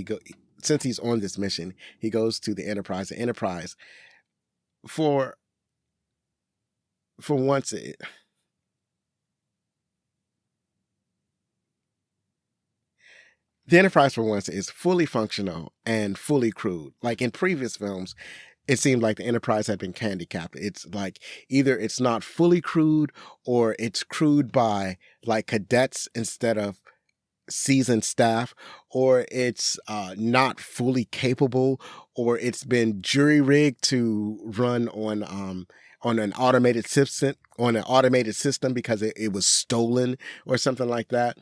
since he's on this mission, he goes to the Enterprise. The Enterprise, for once, the Enterprise for once is fully functional and fully crewed. Like in previous films, it seemed like the Enterprise had been handicapped. It's like either it's not fully crewed or it's crewed by like cadets instead of seasoned staff, or it's not fully capable, or it's been jury-rigged to run on an automated system because it was stolen or something like that.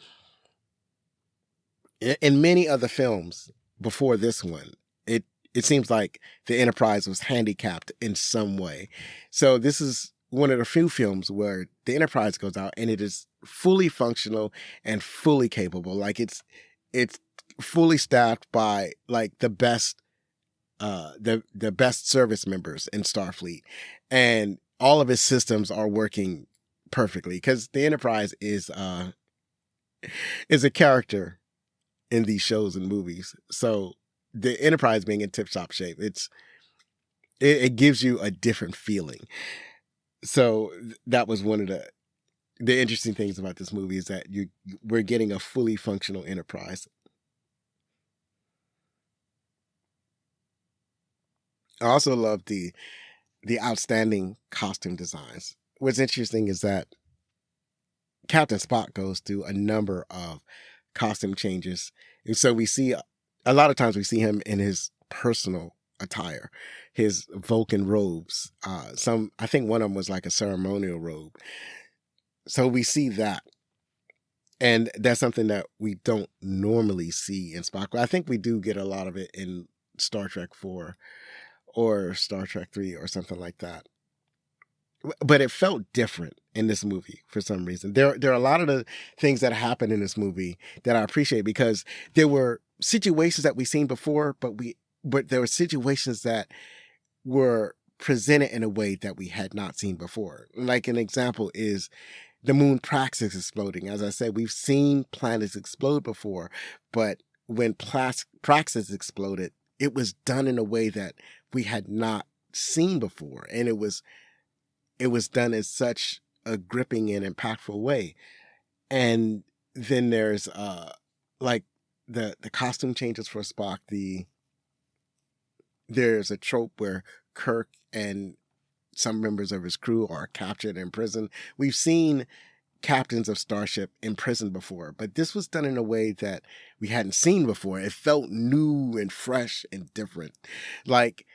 In many other films before this one, it seems like the Enterprise was handicapped in some way. So this is one of the few films where the Enterprise goes out and it is fully functional and fully capable. Like it's fully staffed by like the best the best service members in Starfleet, and all of his systems are working perfectly because the Enterprise is a character in these shows and movies. So the Enterprise being in tip-top shape, it gives you a different feeling. So that was one of the interesting things about this movie, is that we're getting a fully functional Enterprise. I also love the outstanding costume designs. What's interesting is that Captain Spock goes through a number of costume changes. And so we see, a lot of times we see him in his personal attire, his Vulcan robes. I think one of them was like a ceremonial robe. So we see that. And that's something that we don't normally see in Spock. I think we do get a lot of it in Star Trek 4 or Star Trek 3 or something like that. But it felt different in this movie for some reason. There are a lot of the things that happen in this movie that I appreciate, because there were situations that we've seen before, but there were situations that were presented in a way that we had not seen before. Like an example is the moon Praxis exploding. As I said, we've seen planets explode before, but when Praxis exploded, it was done in a way that we had not seen before. And it was done in such a gripping and impactful way. And then there's like the costume changes for Spock. There's a trope where Kirk and some members of his crew are captured in prison. We've seen captains of Starship imprisoned before, but this was done in a way that we hadn't seen before. It felt new and fresh and different. Like,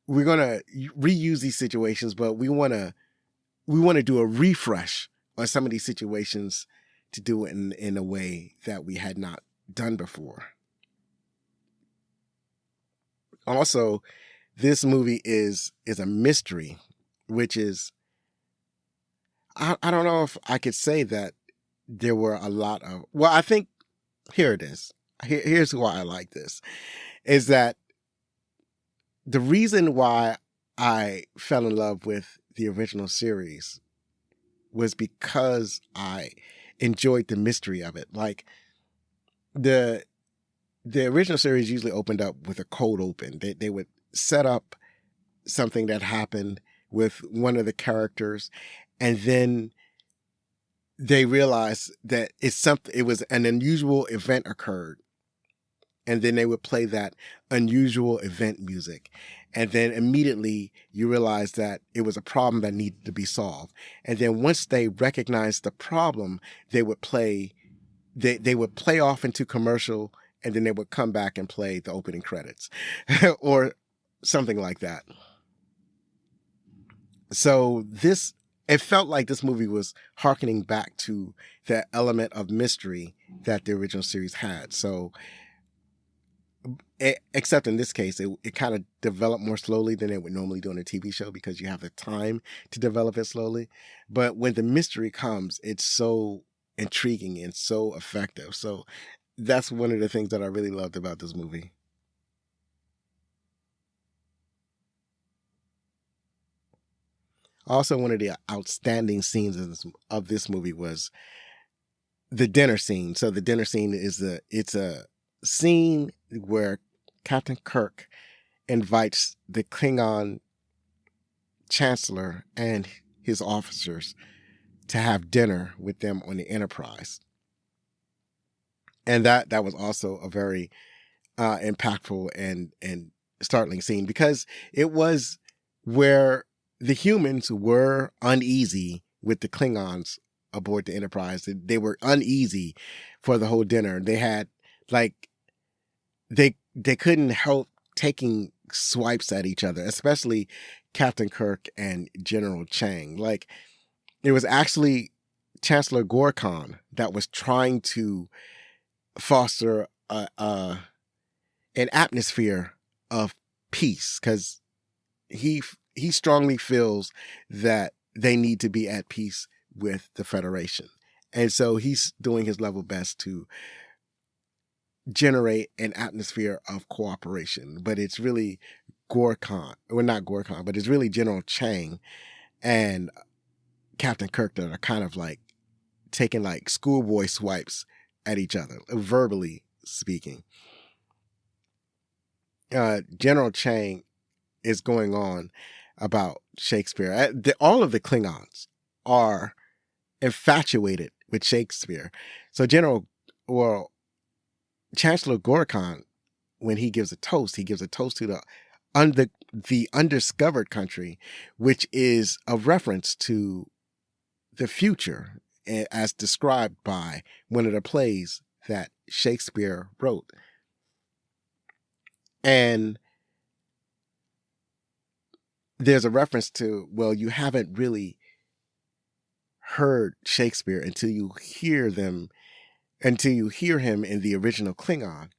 we're going to reuse these situations, but we want to do a refresh on some of these situations to do it in a way that we had not done before. Also, this movie is a mystery, which is, I don't know if I could say that there were a lot of, well, I think, here it is. Here's why I like this, is that the reason why I fell in love with the original series was because I enjoyed the mystery of it. Like, the original series usually opened up with a cold open. They would set up something that happened with one of the characters, and then they realized that it was an unusual event occurred. And then they would play that unusual event music. And then immediately you realize that it was a problem that needed to be solved. And then once they recognized the problem, they would play off into commercial, and then they would come back and play the opening credits or something like that. So it felt like this movie was hearkening back to that element of mystery that the original series had. So, except in this case, it kind of developed more slowly than it would normally do on a TV show, because you have the time to develop it slowly. But when the mystery comes, it's so intriguing and so effective. So that's one of the things that I really loved about this movie. Also, one of the outstanding scenes of this movie was the dinner scene. So the dinner scene it's a scene where Captain Kirk invites the Klingon Chancellor and his officers to have dinner with them on the Enterprise. And that was also a very impactful and startling scene, because it was where the humans were uneasy with the Klingons aboard the Enterprise. They were uneasy for the whole dinner. They had, like, they couldn't help taking swipes at each other, especially Captain Kirk and General Chang. Like, it was actually Chancellor Gorkon that was trying to foster an atmosphere of peace, because he strongly feels that they need to be at peace with the Federation. And so he's doing his level best to generate an atmosphere of cooperation. But it's really Gorkon, well, not Gorkon, but it's really General Chang and Captain Kirk that are kind of like taking like schoolboy swipes at each other, verbally speaking. General Chang is going on about Shakespeare. All of the Klingons are infatuated with Shakespeare. So Chancellor Gorkon, when he gives a toast to the Undiscovered Country, which is a reference to the future as described by one of the plays that Shakespeare wrote. And there's a reference to, well, you haven't really heard Shakespeare until you hear him in the original Klingon.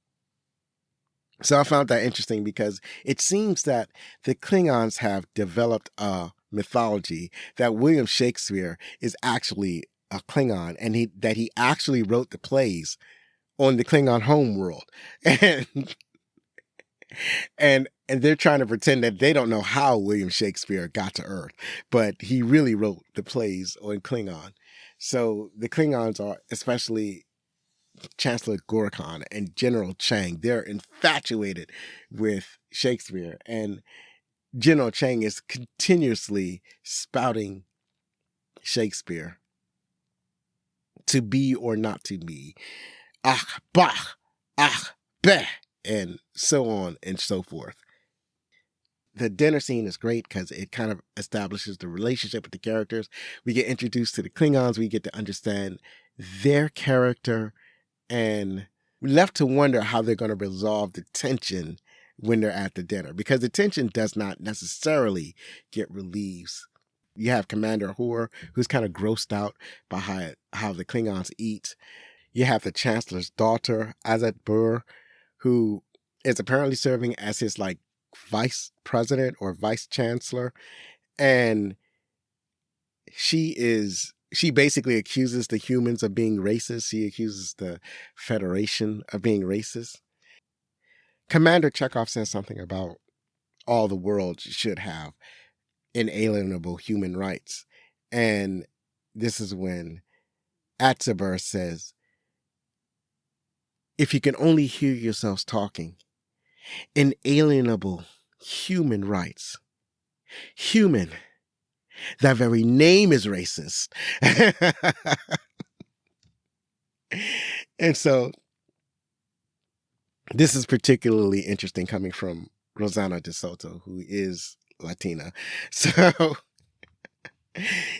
So I found that interesting because it seems that the Klingons have developed a mythology that William Shakespeare is actually a Klingon, and that he actually wrote the plays on the Klingon homeworld. And they're trying to pretend that they don't know how William Shakespeare got to Earth, but he really wrote the plays on Klingon. So the Klingons are, especially Chancellor Gorkon and General Chang, they're infatuated with Shakespeare. And General Chang is continuously spouting Shakespeare to be or not to be. Ach, bah, ach, beh, and so on and so forth. The dinner scene is great because it kind of establishes the relationship with the characters. We get introduced to the Klingons. We get to understand their character, and we're left to wonder how they're going to resolve the tension when they're at the dinner, because the tension does not necessarily get relieved. You have Commander Hoare, who's kind of grossed out by how the Klingons eat. You have the Chancellor's daughter, Azat Burr, who is apparently serving as his like vice president or vice chancellor. And she basically accuses the humans of being racist. She accuses the Federation of being racist. Commander Chekhov says something about all the world should have inalienable human rights. And this is when Atzaber says, if you can only hear yourselves talking, inalienable human rights. Human. That very name is racist. And so this is particularly interesting coming from Rosanna De Soto, who is Latina. So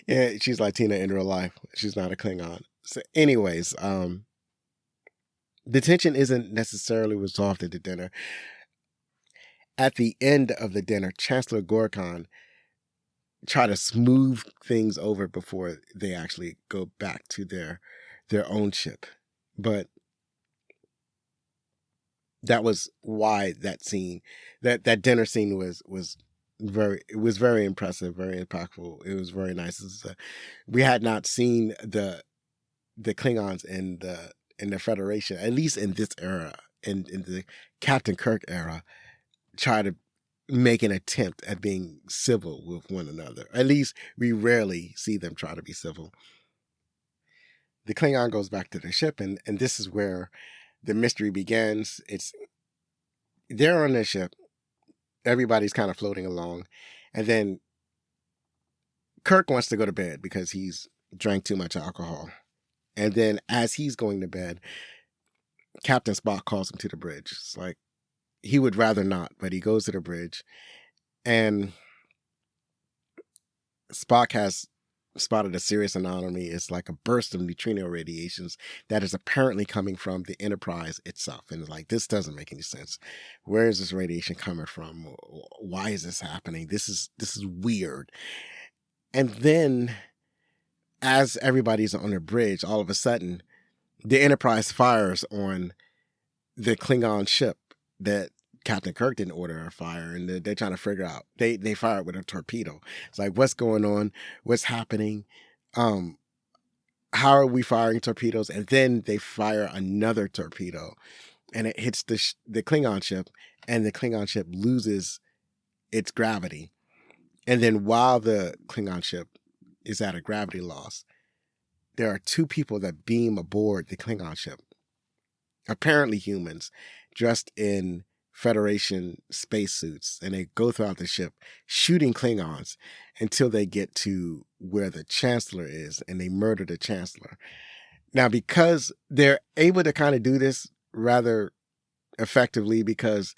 yeah, she's Latina in real life. She's not a Klingon. So anyways, the tension isn't necessarily resolved at the dinner. At the end of the dinner, Chancellor Gorkon try to smooth things over before they actually go back to their own ship. But that was why that dinner scene was very impressive, very impactful. It was very nice. We had not seen the Klingons in the Federation, at least in this era, in the Captain Kirk era, try to make an attempt at being civil with one another. At least we rarely see them try to be civil. The Klingon goes back to their ship, and this is where the mystery begins. They're on their ship. Everybody's kind of floating along. And then Kirk wants to go to bed because he's drank too much alcohol. And then as he's going to bed, Captain Spock calls him to the bridge. It's like, he would rather not, but he goes to the bridge. And Spock has spotted a serious anomaly. It's like a burst of neutrino radiations that is apparently coming from the Enterprise itself. And it's like, this doesn't make any sense. Where is this radiation coming from? Why is this happening? This is weird. And then as everybody's on the bridge, all of a sudden, the Enterprise fires on the Klingon ship that Captain Kirk didn't order a fire, and they're trying to figure out. They fire it with a torpedo. It's like, what's going on? What's happening? How are we firing torpedoes? And then they fire another torpedo and it hits the Klingon ship, and the Klingon ship loses its gravity. And then while the Klingon ship is at a gravity loss, there are two people that beam aboard the Klingon ship, apparently humans, dressed in Federation spacesuits, and they go throughout the ship shooting Klingons until they get to where the Chancellor is, and they murder the Chancellor. Now, because they're able to kind of do this rather effectively, because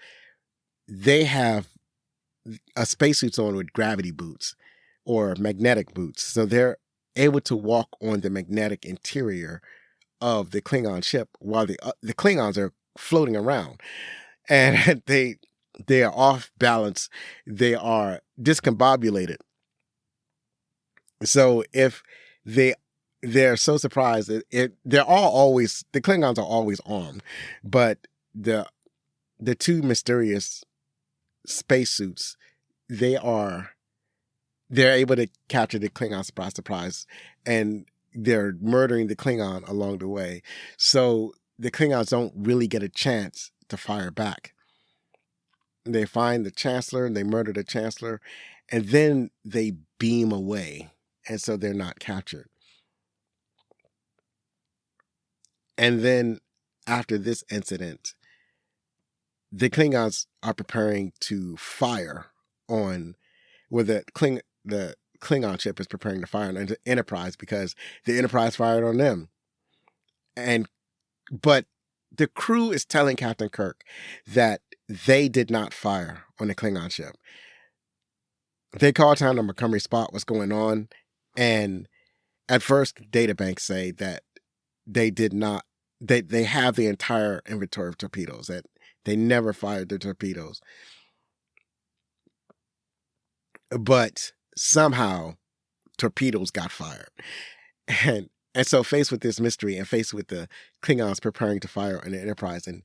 they have a spacesuits on with gravity boots or magnetic boots, so they're able to walk on the magnetic interior of the Klingon ship while the Klingons are floating around, and they are off balance. They are discombobulated. So if they're so surprised that the Klingons are always armed, but the two mysterious spacesuits, they're able to capture the Klingon surprise, and they're murdering the Klingon along the way. So the Klingons don't really get a chance to fire back. They find the Chancellor, and they murder the Chancellor, and then they beam away, and so they're not captured. And then after this incident, the Klingons are preparing to fire on, where the Klingon ship is preparing to fire on the Enterprise, because the Enterprise fired on them. But the crew is telling Captain Kirk that they did not fire on the Klingon ship. They call town to Montgomery spot what's going on, and at first databanks say that they did not. They have the entire inventory of torpedoes, that they never fired the torpedoes. But somehow torpedoes got fired. And so faced with this mystery, and faced with the Klingons preparing to fire on the Enterprise, and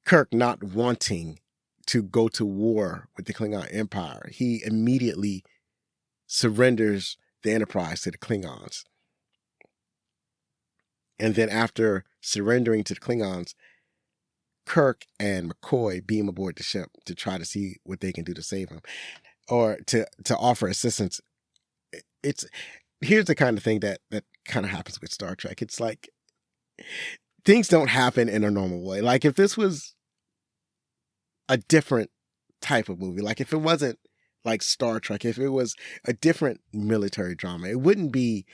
Kirk not wanting to go to war with the Klingon Empire, he immediately surrenders the Enterprise to the Klingons. And then after surrendering to the Klingons, Kirk and McCoy beam aboard the ship to try to see what they can do to save him, or to offer assistance. Here's the kind of thing that kind of happens with Star Trek. It's like things don't happen in a normal way. Like if this was a different type of movie, like if it wasn't like Star Trek, if it was a different military drama, it wouldn't be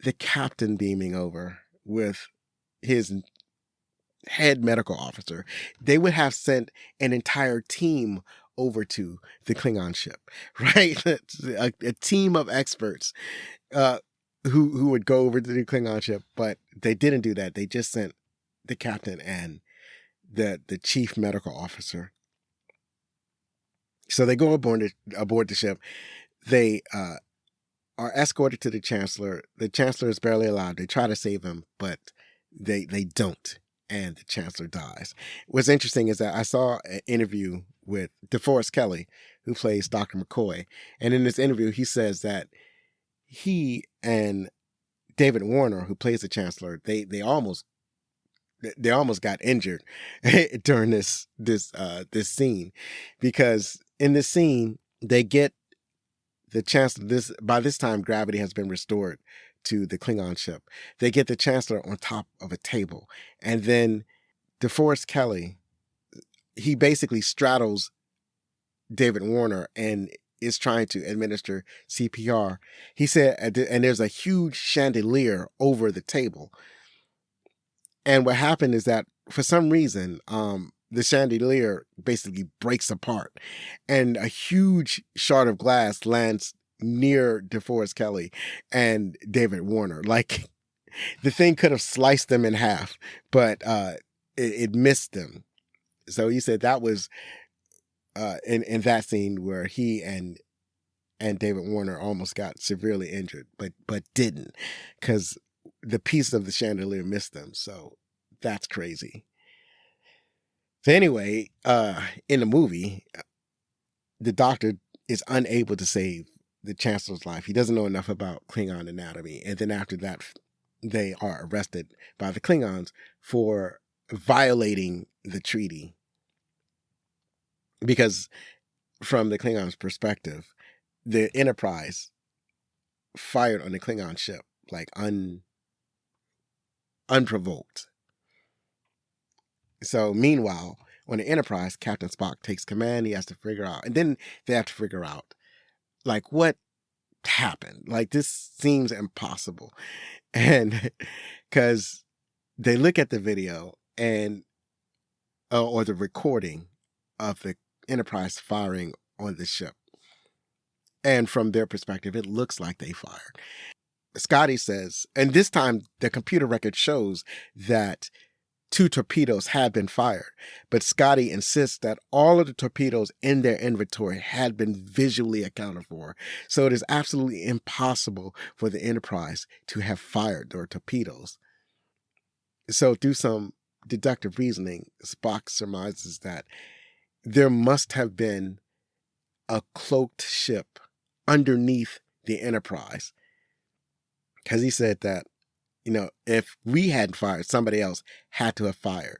the captain beaming over with his head medical officer. They would have sent an entire team over to the Klingon ship, right? a team of experts who would go over to the Klingon ship, but they didn't do that. They just sent the captain and the chief medical officer. So they go aboard the ship. They are escorted to the Chancellor. The Chancellor is barely alive. They try to save him, but they don't, and the Chancellor dies. What's interesting is that I saw an interview with Deforest Kelly, who plays Dr. McCoy, and in this interview, he says that he and David Warner, who plays the Chancellor, they almost got injured during this scene, because in this scene they get the Chancellor. By this time, gravity has been restored to the Klingon ship. They get the Chancellor on top of a table, and then DeForest Kelly, he basically straddles David Warner and is trying to administer CPR. He said, and there's a huge chandelier over the table. And what happened is that for some reason, the chandelier basically breaks apart, and a huge shard of glass lands near DeForest Kelly and David Warner. Like the thing could have sliced them in half, but it missed them. So he said that was in that scene where he and David Warner almost got severely injured, but didn't, because the piece of the chandelier missed them. So that's crazy. So anyway, in the movie, the Doctor is unable to save the Chancellor's life. He doesn't know enough about Klingon anatomy. And then after that, they are arrested by the Klingons for violating the treaty. Because from the Klingons' perspective, the Enterprise fired on the Klingon ship, like unprovoked. So meanwhile, on the Enterprise, Captain Spock takes command. He has to figure out, and then they have to figure out, like, what happened. Like, this seems impossible. And because they look at the video and or the recording of the Enterprise firing on the ship. And from their perspective, it looks like they fired. Scotty says, and this time the computer record shows that 2 torpedoes had been fired, but Scotty insists that all of the torpedoes in their inventory had been visually accounted for. So it is absolutely impossible for the Enterprise to have fired their torpedoes. So through some deductive reasoning, Spock surmises that there must have been a cloaked ship underneath the Enterprise. Because he said that, if we hadn't fired, somebody else had to have fired.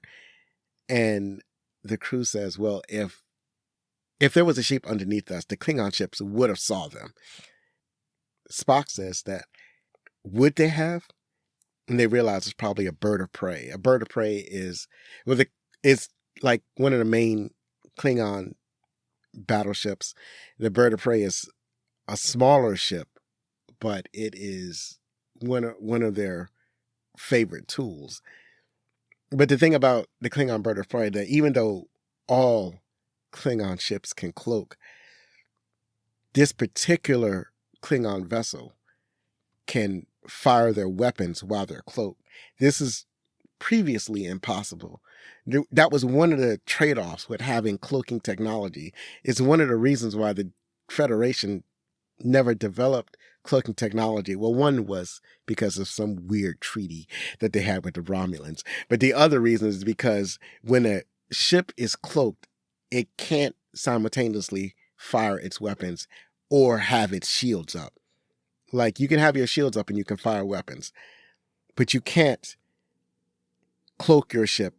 And the crew says, well, if there was a ship underneath us, the Klingon ships would have saw them. Spock says that, would they have? And they realize it's probably a bird of prey. A bird of prey is like one of the main Klingon battleships. The bird of prey is a smaller ship, but it is one of their favorite tools. But the thing about the Klingon bird of prey, that even though all Klingon ships can cloak, this particular Klingon vessel can fire their weapons while they're cloaked. This is previously impossible. That was one of the trade-offs with having cloaking technology. It's one of the reasons why the Federation never developed cloaking technology. Well, one was because of some weird treaty that they had with the Romulans. But the other reason is because when a ship is cloaked, it can't simultaneously fire its weapons or have its shields up. Like, you can have your shields up and you can fire weapons, but you can't cloak your ship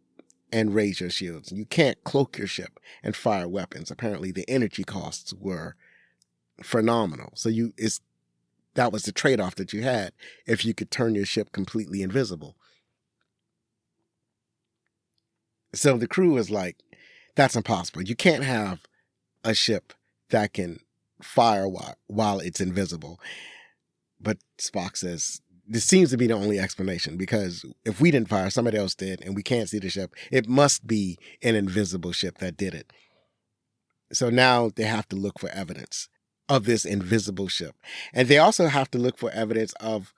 and raise your shields. You can't cloak your ship and fire weapons. Apparently the energy costs were phenomenal. So that was the trade-off that you had if you could turn your ship completely invisible. So the crew is like, that's impossible. You can't have a ship that can fire while it's invisible. But Spock says, this seems to be the only explanation, because if we didn't fire, somebody else did, and we can't see the ship, it must be an invisible ship that did it. So now they have to look for evidence of this invisible ship. And they also have to look for evidence of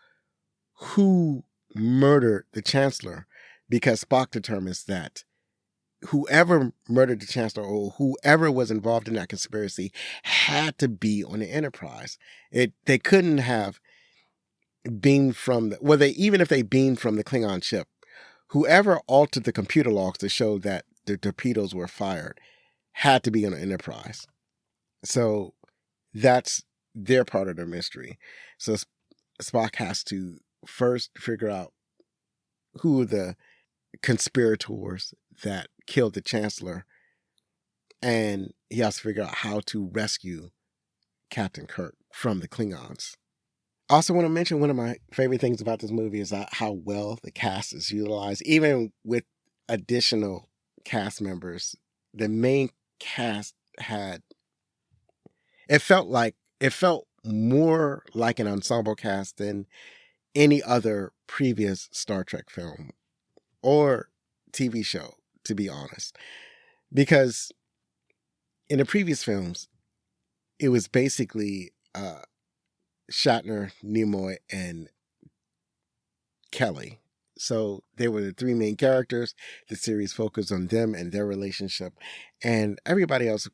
who murdered the Chancellor, because Spock determines that whoever murdered the Chancellor or whoever was involved in that conspiracy had to be on the Enterprise. They couldn't have beamed from even if they beamed from the Klingon ship, whoever altered the computer logs to show that the torpedoes were fired had to be on the Enterprise. So that's their part of the mystery. So Spock has to first figure out who are the conspirators that killed the Chancellor, and he has to figure out how to rescue Captain Kirk from the Klingons. I also want to mention one of my favorite things about this movie is how well the cast is utilized. Even with additional cast members, the main cast it felt more like an ensemble cast than any other previous Star Trek film or TV show, to be honest. Because in the previous films, it was basically Shatner, Nimoy, and Kelly. So they were the 3 main characters. The series focused on them and their relationship. And everybody else,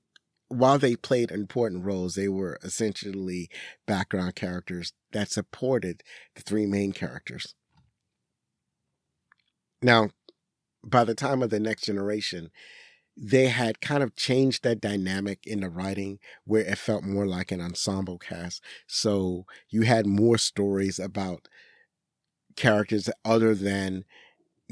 while they played important roles, they were essentially background characters that supported the 3 main characters. Now, by the time of The Next Generation, they had kind of changed that dynamic in the writing where it felt more like an ensemble cast. So you had more stories about characters other than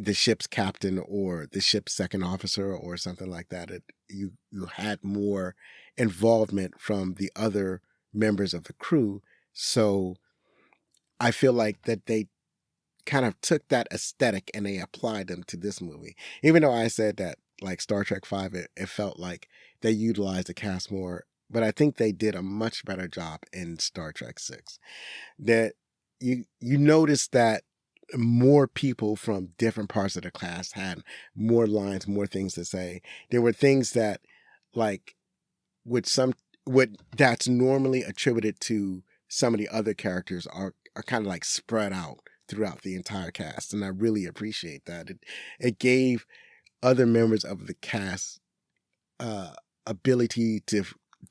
the ship's captain or the ship's second officer or something like that. You had more involvement from the other members of the crew. So I feel like that they kind of took that aesthetic and they applied them to this movie. Even though I said that like Star Trek V, it felt like they utilized the cast more, but I think they did a much better job in Star Trek VI. That you notice that more people from different parts of the cast had more lines, more things to say. There were things that like what that's normally attributed to some of the other characters are kind of like spread out throughout the entire cast. And I really appreciate that. It gave other members of the cast ability to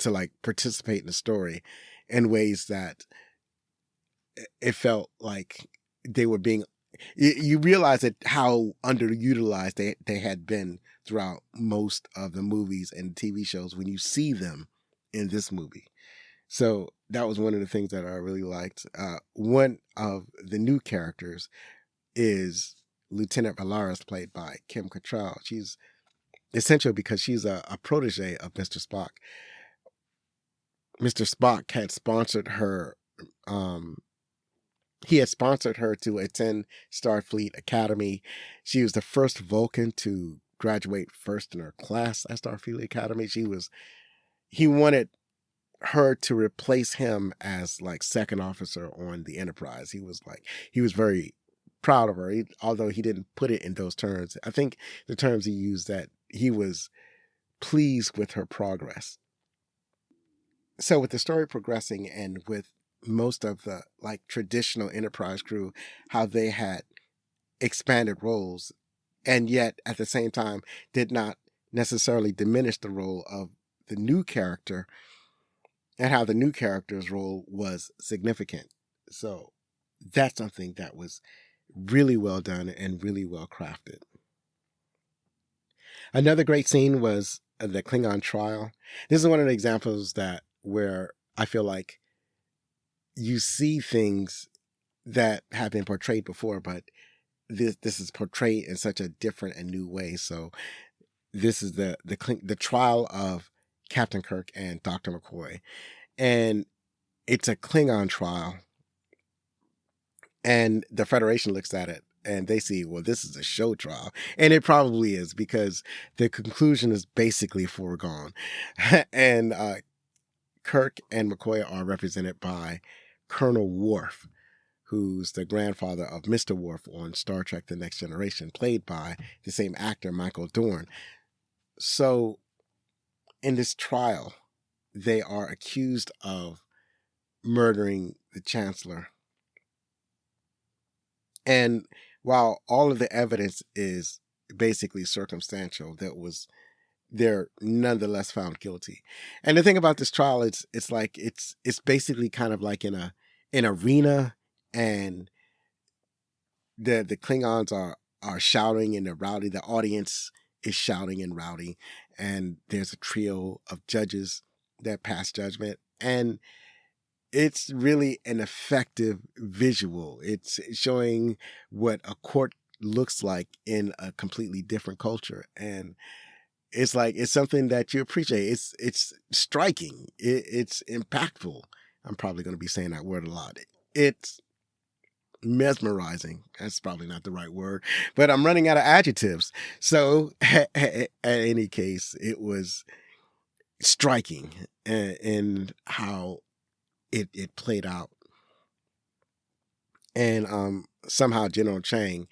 like participate in the story in ways that it felt like they were being, you realize that how underutilized they had been throughout most of the movies and TV shows when you see them in this movie. So that was one of the things that I really liked. One of the new characters is Lieutenant Valaris, played by Kim Cattrall. She's essential because she's a protege of Mr. Spock. Mr. Spock had sponsored her, he had sponsored her to attend Starfleet Academy. She was the first Vulcan to graduate first in her class at Starfleet Academy. He wanted her to replace him as like second officer on the Enterprise. He was very proud of her, although he didn't put it in those terms. I think the terms he used, that he was pleased with her progress. So with the story progressing and with most of the like traditional Enterprise crew, how they had expanded roles and yet at the same time did not necessarily diminish the role of the new character, and how the new character's role was significant. So that's something that was really well done and really well crafted. Another great scene was the Klingon trial. This is one of the examples where I feel like you see things that have been portrayed before, but this is portrayed in such a different and new way. So this is the trial of Captain Kirk and Dr. McCoy. And it's a Klingon trial. And the Federation looks at it and they see, well, this is a show trial. And it probably is, because the conclusion is basically foregone. And Kirk and McCoy are represented by Colonel Worf, who's the grandfather of Mr. Worf on Star Trek The Next Generation, played by the same actor, Michael Dorn. So in this trial, they are accused of murdering the Chancellor. And while all of the evidence is basically circumstantial, they're nonetheless found guilty. And the thing about this trial, it's basically kind of like in an arena, and the Klingons are shouting and they're rowdy. The audience is shouting and rowdy, and there's a trio of judges that pass judgment, and it's really an effective visual. It's showing what a court looks like in a completely different culture, and it's something that you appreciate. It's striking. It's impactful. I'm probably going to be saying that word a lot. It's mesmerizing. That's probably not the right word, but I'm running out of adjectives. So in any case, it was striking in how it played out. And somehow General Chang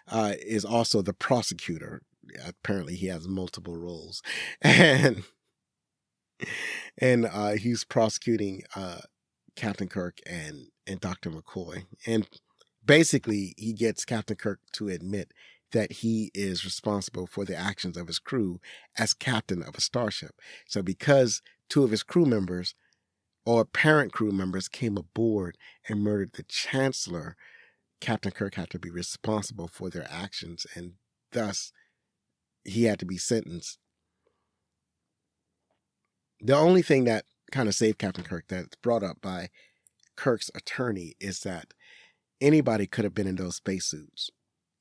is also the prosecutor. Apparently he has multiple roles, and he's prosecuting Captain Kirk and Dr. McCoy. And basically he gets Captain Kirk to admit that he is responsible for the actions of his crew as captain of a starship. So because two of his crew members, or apparent crew members, came aboard and murdered the Chancellor, Captain Kirk had to be responsible for their actions, and thus he had to be sentenced. The only thing that kind of saved Captain Kirk, that's brought up by Kirk's attorney, is that anybody could have been in those spacesuits.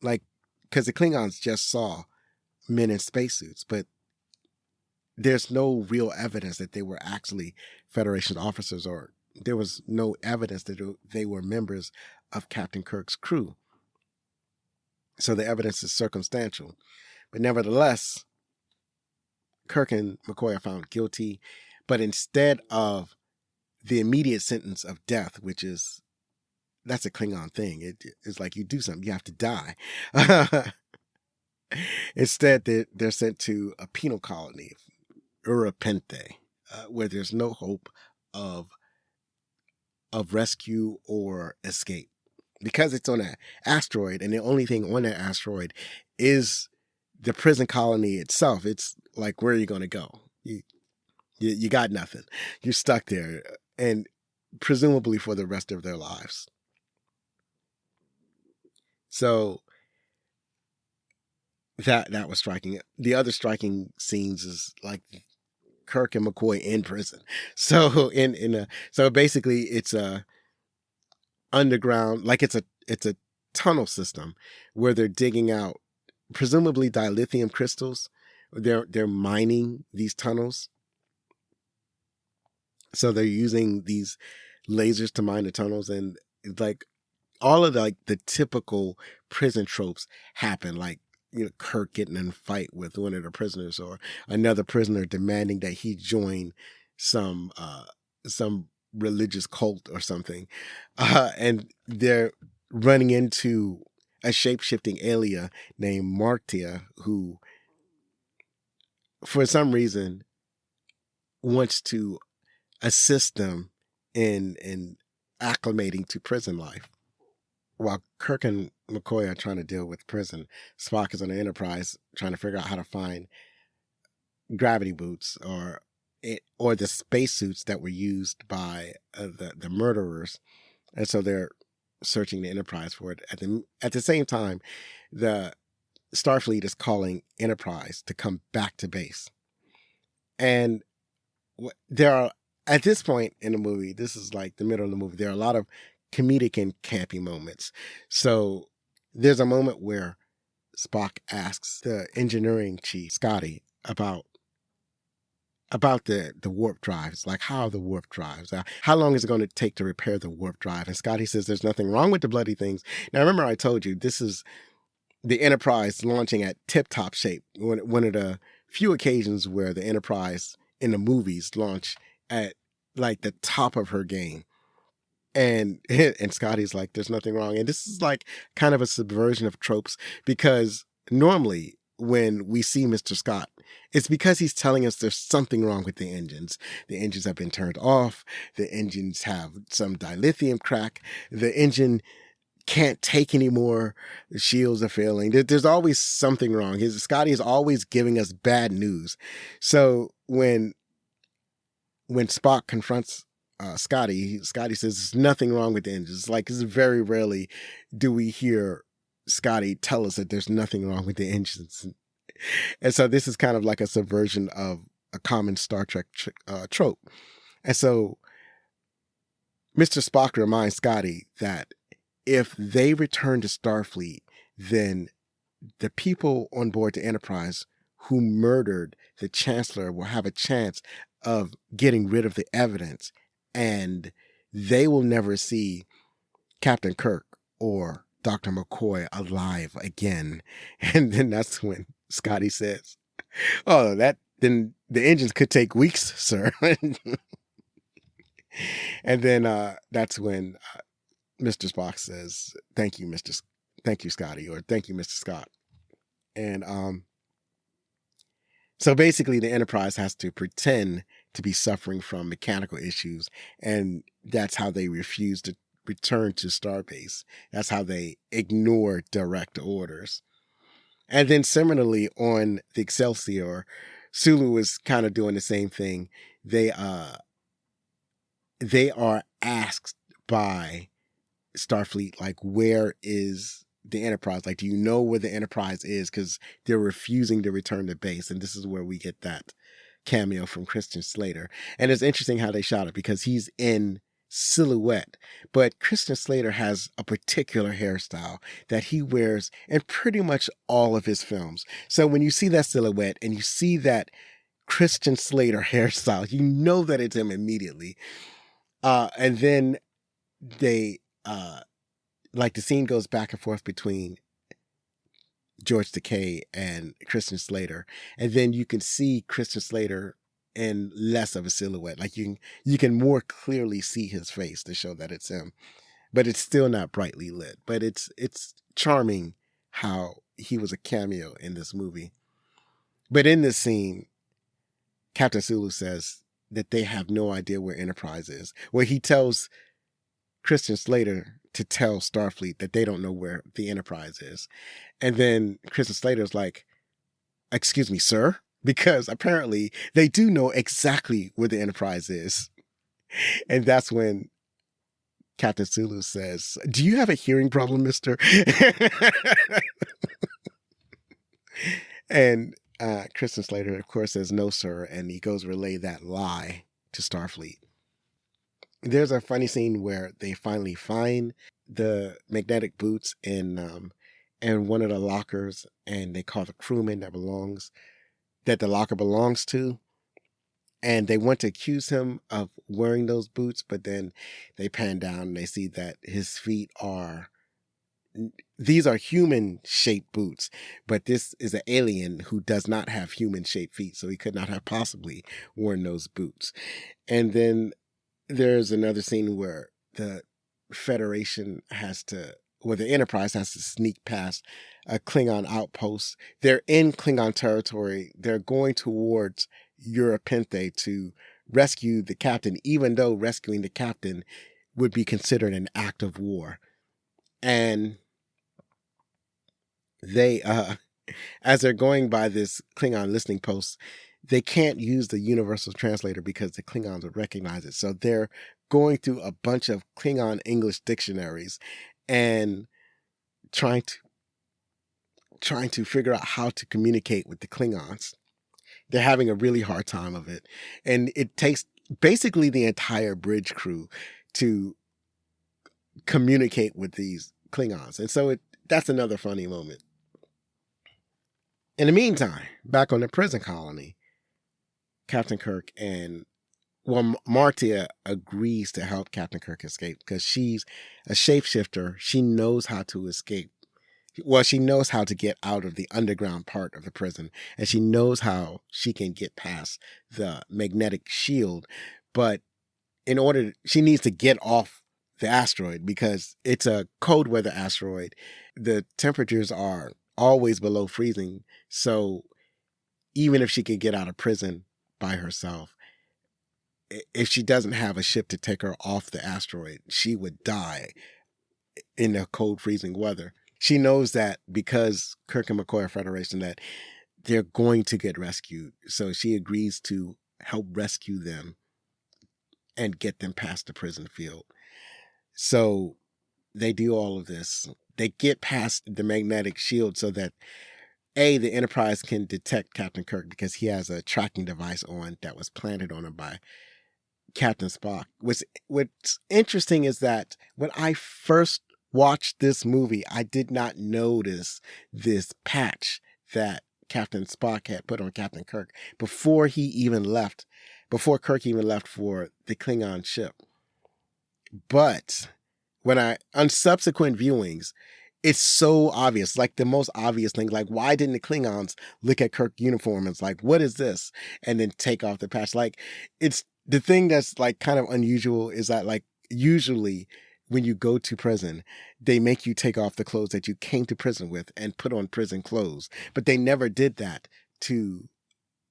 Like, because the Klingons just saw men in spacesuits, but there's no real evidence that they were actually Federation officers, or there was no evidence that they were members of Captain Kirk's crew. So the evidence is circumstantial. But nevertheless, Kirk and McCoy are found guilty, but instead of the immediate sentence of death, that's a Klingon thing. It's like you do something, you have to die. Instead, they're sent to a penal colony, Urapente, where there's no hope of rescue or escape. Because it's on an asteroid, and the only thing on that asteroid is the prison colony itself. It's like, where are you going to go? You got nothing. You're stuck there, and presumably for the rest of their lives. So that was striking. The other striking scenes is like Kirk and McCoy in prison. So so basically it's a underground, like it's a tunnel system where they're digging out presumably dilithium crystals. They're mining these tunnels. So they're using these lasers to mine the tunnels, and it's like all of the typical prison tropes happen, like, Kirk getting in a fight with one of the prisoners, or another prisoner demanding that he join some religious cult or something. And they're running into a shape-shifting alien named Martia, who, for some reason, wants to assist them in acclimating to prison life. While Kirk and McCoy are trying to deal with prison, Spock is on the Enterprise trying to figure out how to find gravity boots or the spacesuits that were used by the murderers, and so they're searching the Enterprise for it. At the same time, the Starfleet is calling Enterprise to come back to base, and there are, at this point in the movie, this is like the middle of the movie, there are a lot of comedic and campy moments. So there's a moment where Spock asks the engineering chief, Scotty, about the warp drives. Like, how are the warp drives? How long is it going to take to repair the warp drive? And Scotty says there's nothing wrong with the bloody things. Now, remember I told you, this is the Enterprise launching at tip-top shape. One of the few occasions where the Enterprise in the movies launch at like the top of her game. And Scotty's like, there's nothing wrong. And this is like kind of a subversion of tropes, because normally when we see Mr. Scott, it's because he's telling us there's something wrong with the engines. The engines have been turned off. The engines have some dilithium crack. The engine can't take anymore. The shields are failing. There's always something wrong. Scotty is always giving us bad news. So when Spock confronts Scotty says there's nothing wrong with the engines. It's like, it's very rarely do we hear Scotty tell us that there's nothing wrong with the engines. And so this is kind of like a subversion of a common Star Trek trope. And so Mr. Spock reminds Scotty that if they return to Starfleet, then the people on board the Enterprise who murdered the Chancellor will have a chance of getting rid of the evidence, and they will never see Captain Kirk or Dr. McCoy alive again. And then that's when Scotty says, oh, then the engines could take weeks, sir. And then that's when Mr. Spock says, thank you, Scotty, or thank you, Mr. Scott. And so basically the Enterprise has to pretend to be suffering from mechanical issues, and that's how they refuse to return to Starbase. That's how they ignore direct orders. And then similarly on the Excelsior, Sulu is kind of doing the same thing. They are asked by Starfleet, like, where is the Enterprise? Like, do you know where the Enterprise is? Because they're refusing to return to base. And this is where we get that cameo from Christian Slater. And it's interesting how they shot it, because he's in silhouette. But Christian Slater has a particular hairstyle that he wears in pretty much all of his films. So when you see that silhouette and you see that Christian Slater hairstyle, you know that it's him immediately. And then they, like the scene goes back and forth between George Takei and Christian Slater. And then you can see Christian Slater in less of a silhouette. Like you can more clearly see his face to show that it's him, but it's still not brightly lit. But it's charming how he was a cameo in this movie. But in this scene, Captain Sulu says that they have no idea where Enterprise is, where he tells Christian Slater to tell Starfleet that they don't know where the Enterprise is. And then Christian Slater's like, excuse me, sir? Because apparently they do know exactly where the Enterprise is. And that's when Captain Sulu says, do you have a hearing problem, mister? And Christian Slater, of course, says, no, sir. And he goes relay that lie to Starfleet. There's a funny scene where they finally find the magnetic boots in one of the lockers, and they call the crewman that the locker belongs to. And they want to accuse him of wearing those boots, but then they pan down and they see that his feet these are human-shaped boots, but this is an alien who does not have human-shaped feet, so he could not have possibly worn those boots. And then there's another scene where the Federation the Enterprise has to sneak past a Klingon outpost. They're in Klingon territory. They're going towards Europenthe to rescue the captain, even though rescuing the captain would be considered an act of war. And they, as they're going by this Klingon listening post, they can't use the universal translator because the Klingons would recognize it. So they're going through a bunch of Klingon English dictionaries and trying to figure out how to communicate with the Klingons. They're having a really hard time of it. And it takes basically the entire bridge crew to communicate with these Klingons. And so that's another funny moment. In the meantime, back on the prison colony, Captain Kirk Martia agrees to help Captain Kirk escape because she's a shapeshifter. She knows how to escape. Well, she knows how to get out of the underground part of the prison, and she knows how she can get past the magnetic shield. But she needs to get off the asteroid because it's a cold weather asteroid. The temperatures are always below freezing. So even if she could get out of prison by herself, if she doesn't have a ship to take her off the asteroid, she would die in the cold, freezing weather. She knows that because Kirk and McCoy are Federation, that they're going to get rescued. So she agrees to help rescue them and get them past the prison field. So they do all of this. They get past the magnetic shield so that the Enterprise can detect Captain Kirk because he has a tracking device on that was planted on him by Captain Spock. What's interesting is that when I first watched this movie, I did not notice this patch that Captain Spock had put on Captain Kirk before Kirk even left for the Klingon ship. But on subsequent viewings, it's so obvious, like the most obvious thing, like why didn't the Klingons look at Kirk's uniform and it's like, what is this? And then take off the patch. Like it's the thing that's like kind of unusual is that like usually when you go to prison, they make you take off the clothes that you came to prison with and put on prison clothes. But they never did that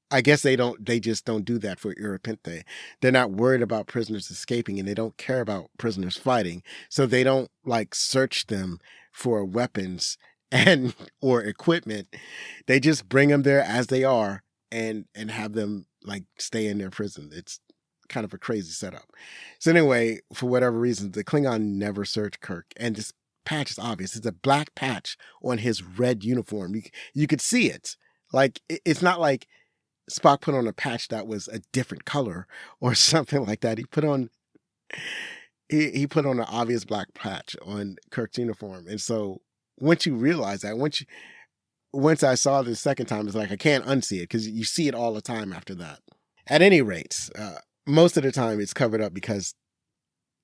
I guess they just don't do that for Europenthe. They're not worried about prisoners escaping and they don't care about prisoners fighting. So they don't like search them for weapons or equipment. They just bring them there as they are and have them like stay in their prison. It's kind of a crazy setup. So anyway, for whatever reason, the Klingon never searched Kirk. And this patch is obvious. It's a black patch on his red uniform. You could see it. Like, it's not like Spock put on a patch that was a different color or something like that. He put on he put on an obvious black patch on Kirk's uniform. And so once you realize that, once I saw it the second time, it's like I can't unsee it because you see it all the time after that. At any rate, most of the time it's covered up because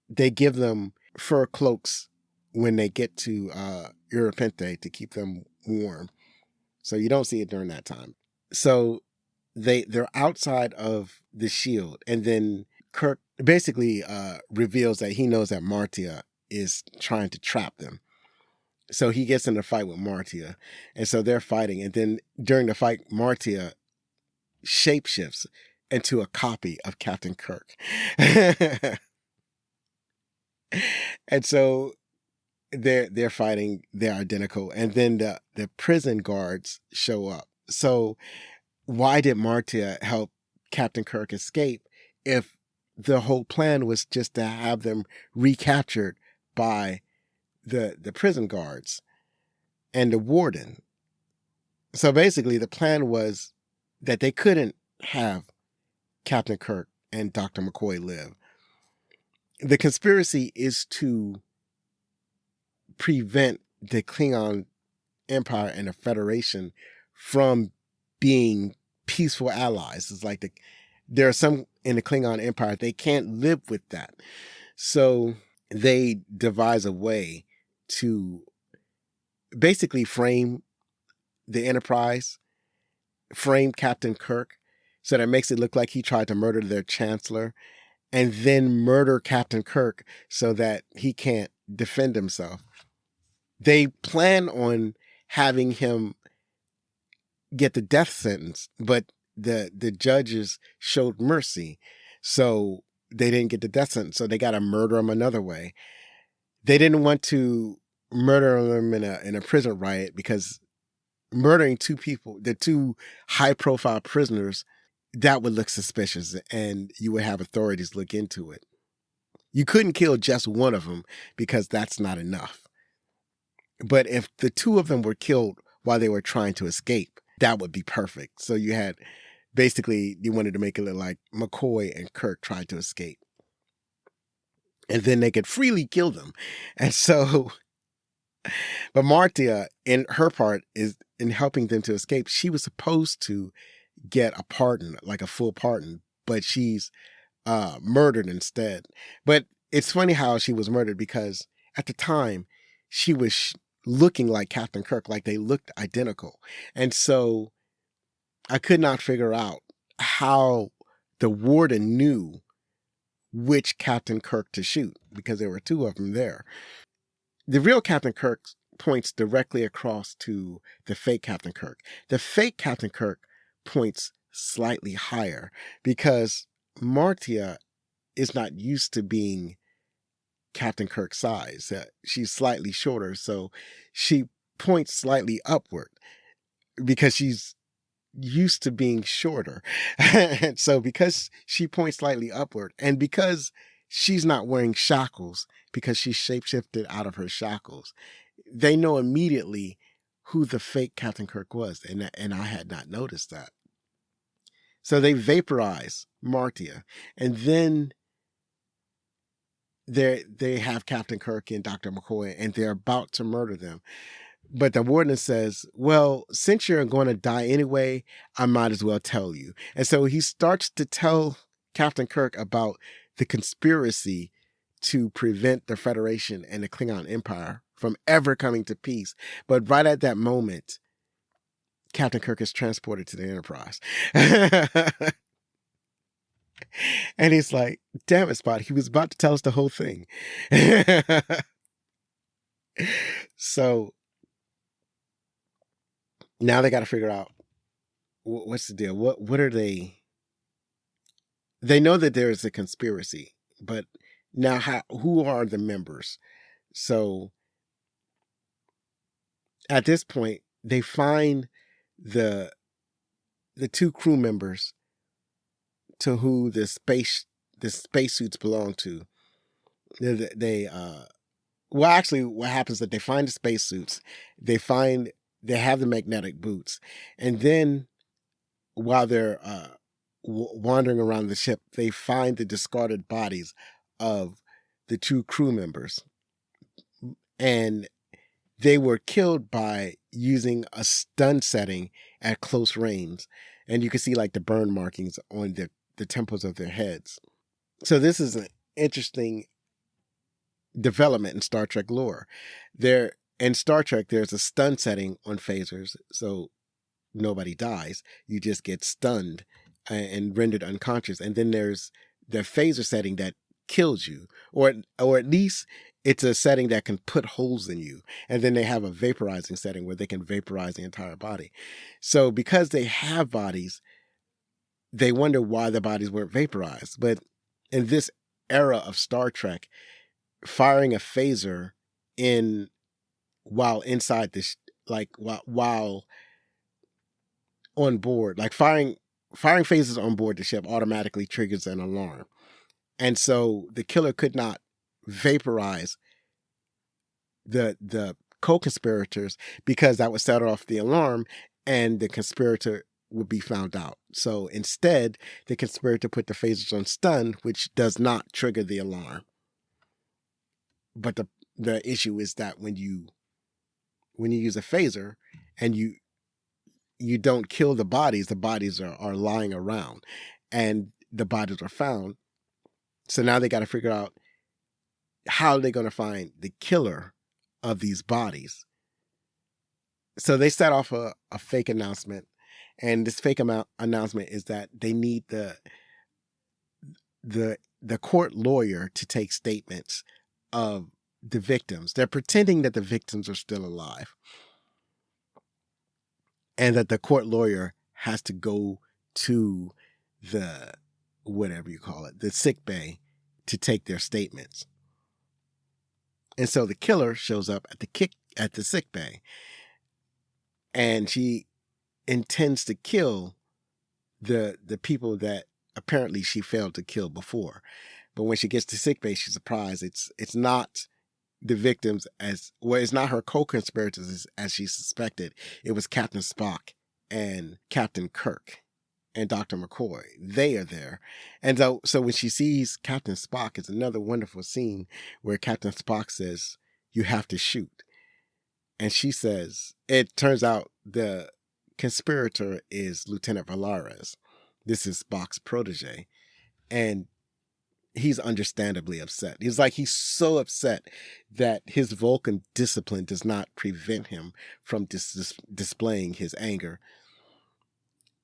they give them fur cloaks when they get to Europente to keep them warm. So you don't see it during that time. So they're outside of the shield, and then Kirk basically reveals that he knows that Martia is trying to trap them. So he gets in a fight with Martia, and so they're fighting. And then during the fight, Martia shapeshifts into a copy of Captain Kirk. And so they're fighting, they're identical. And then the prison guards show up. So why did Martia help Captain Kirk escape if the whole plan was just to have them recaptured by the prison guards and the warden? So basically the plan was that they couldn't have Captain Kirk and Dr. McCoy live. The conspiracy is to prevent the Klingon Empire and the Federation from being peaceful allies. It's like there are some in the Klingon Empire, they can't live with that. So they devise a way to basically frame the Enterprise, frame Captain Kirk, so that makes it look like he tried to murder their chancellor, and then murder Captain Kirk so that he can't defend himself. They plan on having him get the death sentence, but the judges showed mercy, so they didn't get the death sentence, so they got to murder him another way. They didn't want to murder him in a prison riot because murdering two people, the two high-profile prisoners, that would look suspicious, and you would have authorities look into it. You couldn't kill just one of them because that's not enough. But if the two of them were killed while they were trying to escape, that would be perfect. So you had, basically, you wanted to make it look like McCoy and Kirk tried to escape. And then they could freely kill them. And so, but Martia, in her part, is in helping them to escape. She was supposed to get a pardon, like a full pardon, but she's murdered instead. But it's funny how she was murdered because at the time she was looking like Captain Kirk, like they looked identical. And so I could not figure out how the warden knew which Captain Kirk to shoot because there were two of them there. The real Captain Kirk points directly across to the fake Captain Kirk. The fake Captain Kirk points slightly higher because Martia is not used to being Captain Kirk's size. She's slightly shorter, so she points slightly upward because she's used to being shorter. And so because she points slightly upward, and because she's not wearing shackles, because she's shapeshifted out of her shackles, they know immediately who the fake Captain Kirk was, and I had not noticed that. So they vaporize Martia, and then they have Captain Kirk and Dr. McCoy, and they're about to murder them. But the warden says, well, since you're going to die anyway, I might as well tell you. And so he starts to tell Captain Kirk about the conspiracy to prevent the Federation and the Klingon Empire from ever coming to peace. But right at that moment, Captain Kirk is transported to the Enterprise. And he's like, damn it, Spot, he was about to tell us the whole thing. So now they got to figure out what's the deal. What are they? They know that there is a conspiracy, but now who are the members? So at this point, they find the two crew members to who the spacesuits belong to. Well, actually, what happens is that they find the spacesuits. They have the magnetic boots, and then while they're wandering around the ship, they find the discarded bodies of the two crew members, and they were killed by using a stun setting at close range. And you can see like the burn markings on the temples of their heads. So this is an interesting development in Star Trek lore. In Star Trek, there's a stun setting on phasers, so nobody dies. You just get stunned and rendered unconscious. And then there's the phaser setting that kills you, or at least it's a setting that can put holes in you. And then they have a vaporizing setting where they can vaporize the entire body. So because they have bodies, they wonder why the bodies weren't vaporized. But in this era of Star Trek, firing a phaser while inside this, like while on board, like firing phasers on board the ship automatically triggers an alarm. And so the killer could not vaporize the co-conspirators, because that would set off the alarm and the conspirator would be found out. So instead, the conspirator put the phasers on stun, which does not trigger the alarm. But the issue is that when you use a phaser and you don't kill the bodies are lying around, and the bodies are found. So now they got to figure out how they're going to find the killer of these bodies. So they set off a fake announcement, and this fake announcement is that they need the court lawyer to take statements of the victims. They're pretending that the victims are still alive, and that the court lawyer has to go to the, whatever you call it, the sick bay, to take their statements. And so the killer shows up at the sick bay, and she intends to kill the people that apparently she failed to kill before. But when she gets to sick bay, she's surprised it's not the victims it's not her co-conspirators as she suspected. It was Captain Spock and Captain Kirk and Dr. McCoy. They are there. And so when she sees Captain Spock, it's another wonderful scene where Captain Spock says, "You have to shoot." And she says, it turns out the conspirator is Lieutenant Valares. This is Spock's protege. And he's understandably upset. He's so upset that his Vulcan discipline does not prevent him from displaying his anger.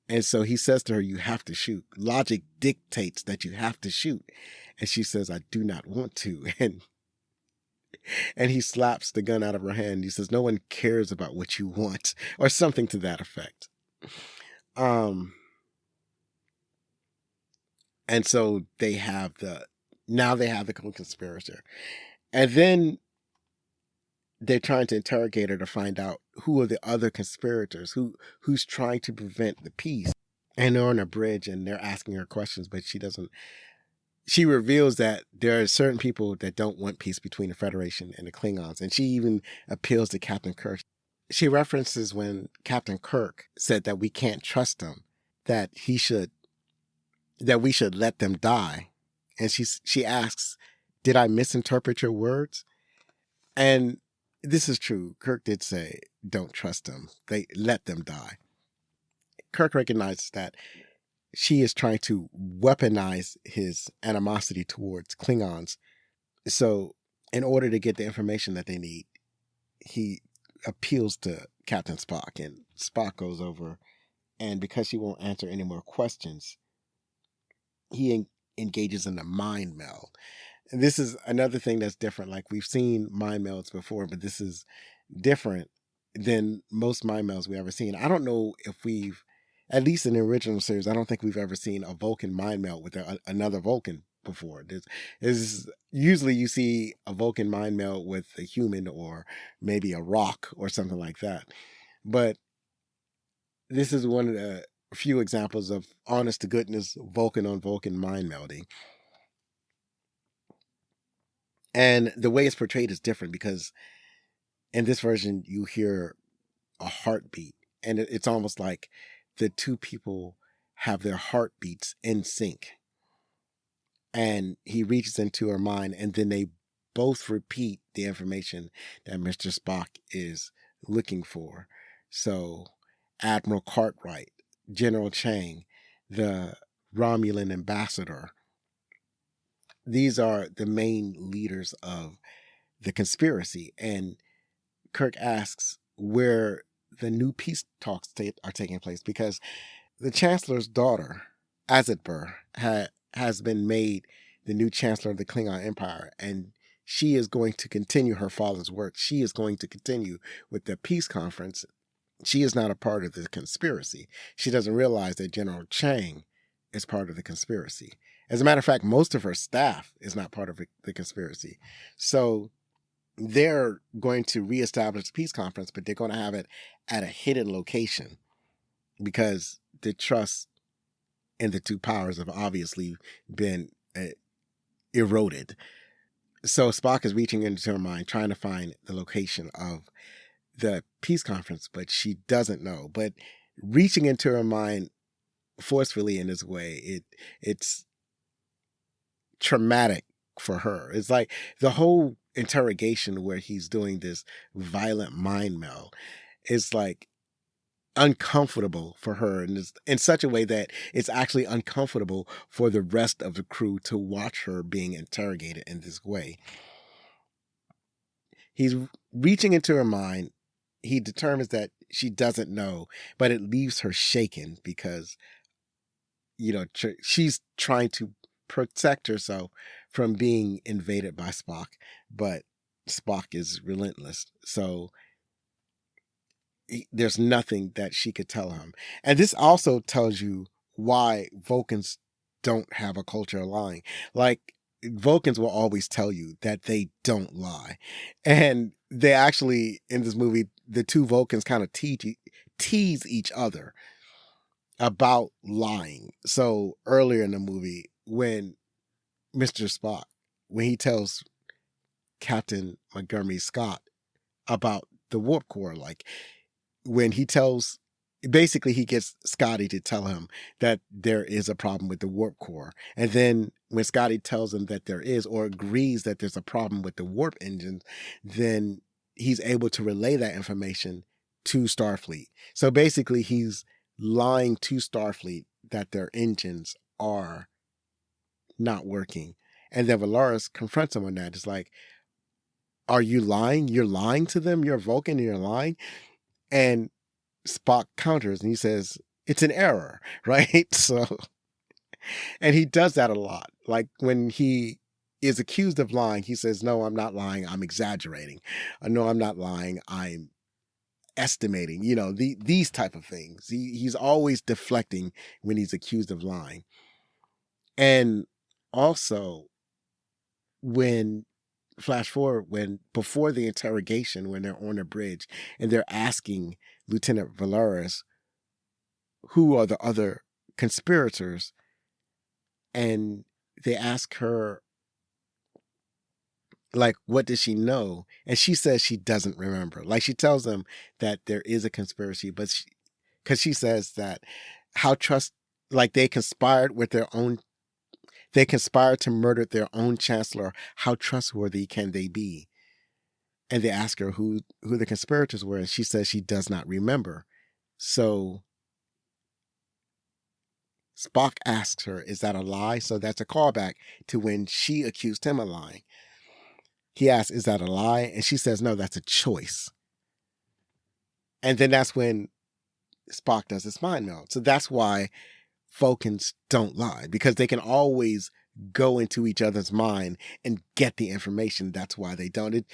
And so he says to her, "You have to shoot. Logic dictates that you have to shoot." And she says, "I do not want to." And he slaps the gun out of her hand. He says, "No one cares about what you want," or something to that effect. And so they have the co-conspirator. And then they're trying to interrogate her to find out who are the other conspirators, who's trying to prevent the peace. And they're on a bridge and they're asking her questions, but she reveals that there are certain people that don't want peace between the Federation and the Klingons. And she even appeals to Captain Kirk. She references when Captain Kirk said that we can't trust him, that we should let them die. And she asks, "Did I misinterpret your words?" And this is true. Kirk did say, "Don't trust them. They let them die." Kirk recognizes that she is trying to weaponize his animosity towards Klingons. So in order to get the information that they need, he appeals to Captain Spock, and Spock goes over, and because she won't answer any more questions, he engages in a mind meld. And this is another thing that's different. Like, we've seen mind melds before, but this is different than most mind melds we've ever seen. I don't know if at least in the original series, I don't think we've ever seen a Vulcan mind meld with another Vulcan before. There's usually you see a Vulcan mind meld with a human or maybe a rock or something like that. But this is one of the few examples of honest to goodness Vulcan on Vulcan mind melding. And the way it's portrayed is different, because in this version you hear a heartbeat, and it's almost like the two people have their heartbeats in sync. and he reaches into her mind, and then they both repeat the information that Mr. Spock is looking for. So Admiral Cartwright, General Chang, the Romulan ambassador, these are the main leaders of the conspiracy. And Kirk asks where the new peace talks are taking place, because the Chancellor's daughter, Azitber, has been made the new Chancellor of the Klingon Empire, and she is going to continue her father's work. She is going to continue with the peace conference. She is not a part of the conspiracy. She doesn't realize that General Chang is part of the conspiracy. As a matter of fact, most of her staff is not part of the conspiracy. So they're going to reestablish the peace conference, but they're going to have it at a hidden location because the trust in the two powers have obviously been eroded. So Spock is reaching into her mind, trying to find the location of the peace conference, but she doesn't know. But reaching into her mind forcefully in this way, it's traumatic for her. It's like the whole interrogation where he's doing this violent mind meld is like uncomfortable for her, and in such a way that it's actually uncomfortable for the rest of the crew to watch her being interrogated in this way. He's reaching into her mind. He determines that she doesn't know, but it leaves her shaken because, she's trying to protect herself from being invaded by Spock, but Spock is relentless. So there's nothing that she could tell him. And this also tells you why Vulcans don't have a culture of lying. Like, Vulcans will always tell you that they don't lie. And they actually, in this movie, the two Vulcans kind of tease each other about lying. So earlier in the movie, when Mr. Spock, when he tells Captain Montgomery Scott about the warp core, like when he gets Scotty to tell him that there is a problem with the warp core. And then when Scotty tells him that there is, or agrees that there's a problem with the warp engines, then he's able to relay that information to Starfleet. So basically he's lying to Starfleet that their engines are not working. And then Valeris confronts him on that. It's like, are you lying? You're lying to them? You're a Vulcan and you're lying? And Spock counters and he says, it's an error, right? So, and he does that a lot. Like when he is accused of lying, he says, no, I'm not lying. I'm exaggerating. No, I'm not lying. I'm estimating, these type of things. He's always deflecting when he's accused of lying. And also when flash forward, before the interrogation, when they're on the bridge and they're asking Lieutenant Valeris who are the other conspirators, and they ask her, like, what does she know? And she says she doesn't remember. Like, she tells them that there is a conspiracy, but because she says that they conspired to murder their own chancellor. How trustworthy can they be? And they ask her who the conspirators were, and she says she does not remember. So Spock asks her, is that a lie? So that's a callback to when she accused him of lying. He asks, is that a lie? And she says, no, that's a choice. And then that's when Spock does his mind meld. So that's why Vulcans don't lie, because they can always go into each other's mind and get the information. That's why they don't.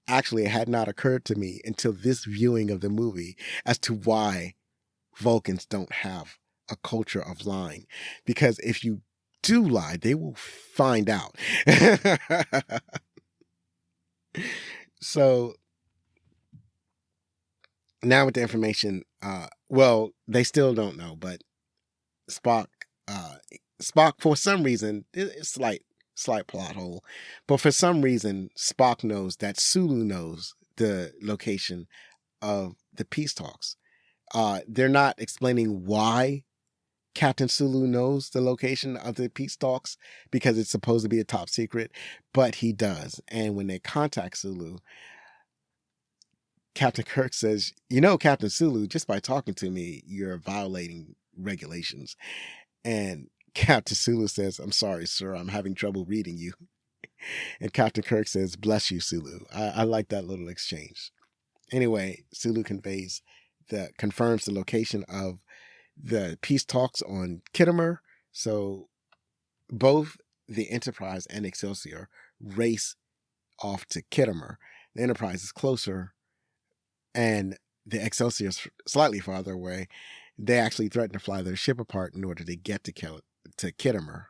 Actually, it had not occurred to me until this viewing of the movie as to why Vulcans don't have a culture of lying. Because if you do lie, they will find out. So now with the information, they still don't know, but Spock, for some reason, it's slight plot hole, but for some reason, Spock knows that Sulu knows the location of the peace talks. They're not explaining why Captain Sulu knows the location of the peace talks because it's supposed to be a top secret, but he does. And when they contact Sulu, Captain Kirk says, Captain Sulu, just by talking to me, you're violating regulations. And Captain Sulu says, I'm sorry, sir, I'm having trouble reading you. And Captain Kirk says, bless you, Sulu. I like that little exchange. Anyway, Sulu confirms the location of the peace talks on Kittimer. So both the Enterprise and Excelsior race off to Kittimer. The Enterprise is closer and the Excelsior is slightly farther away. They actually threaten to fly their ship apart in order to get to Kittimer.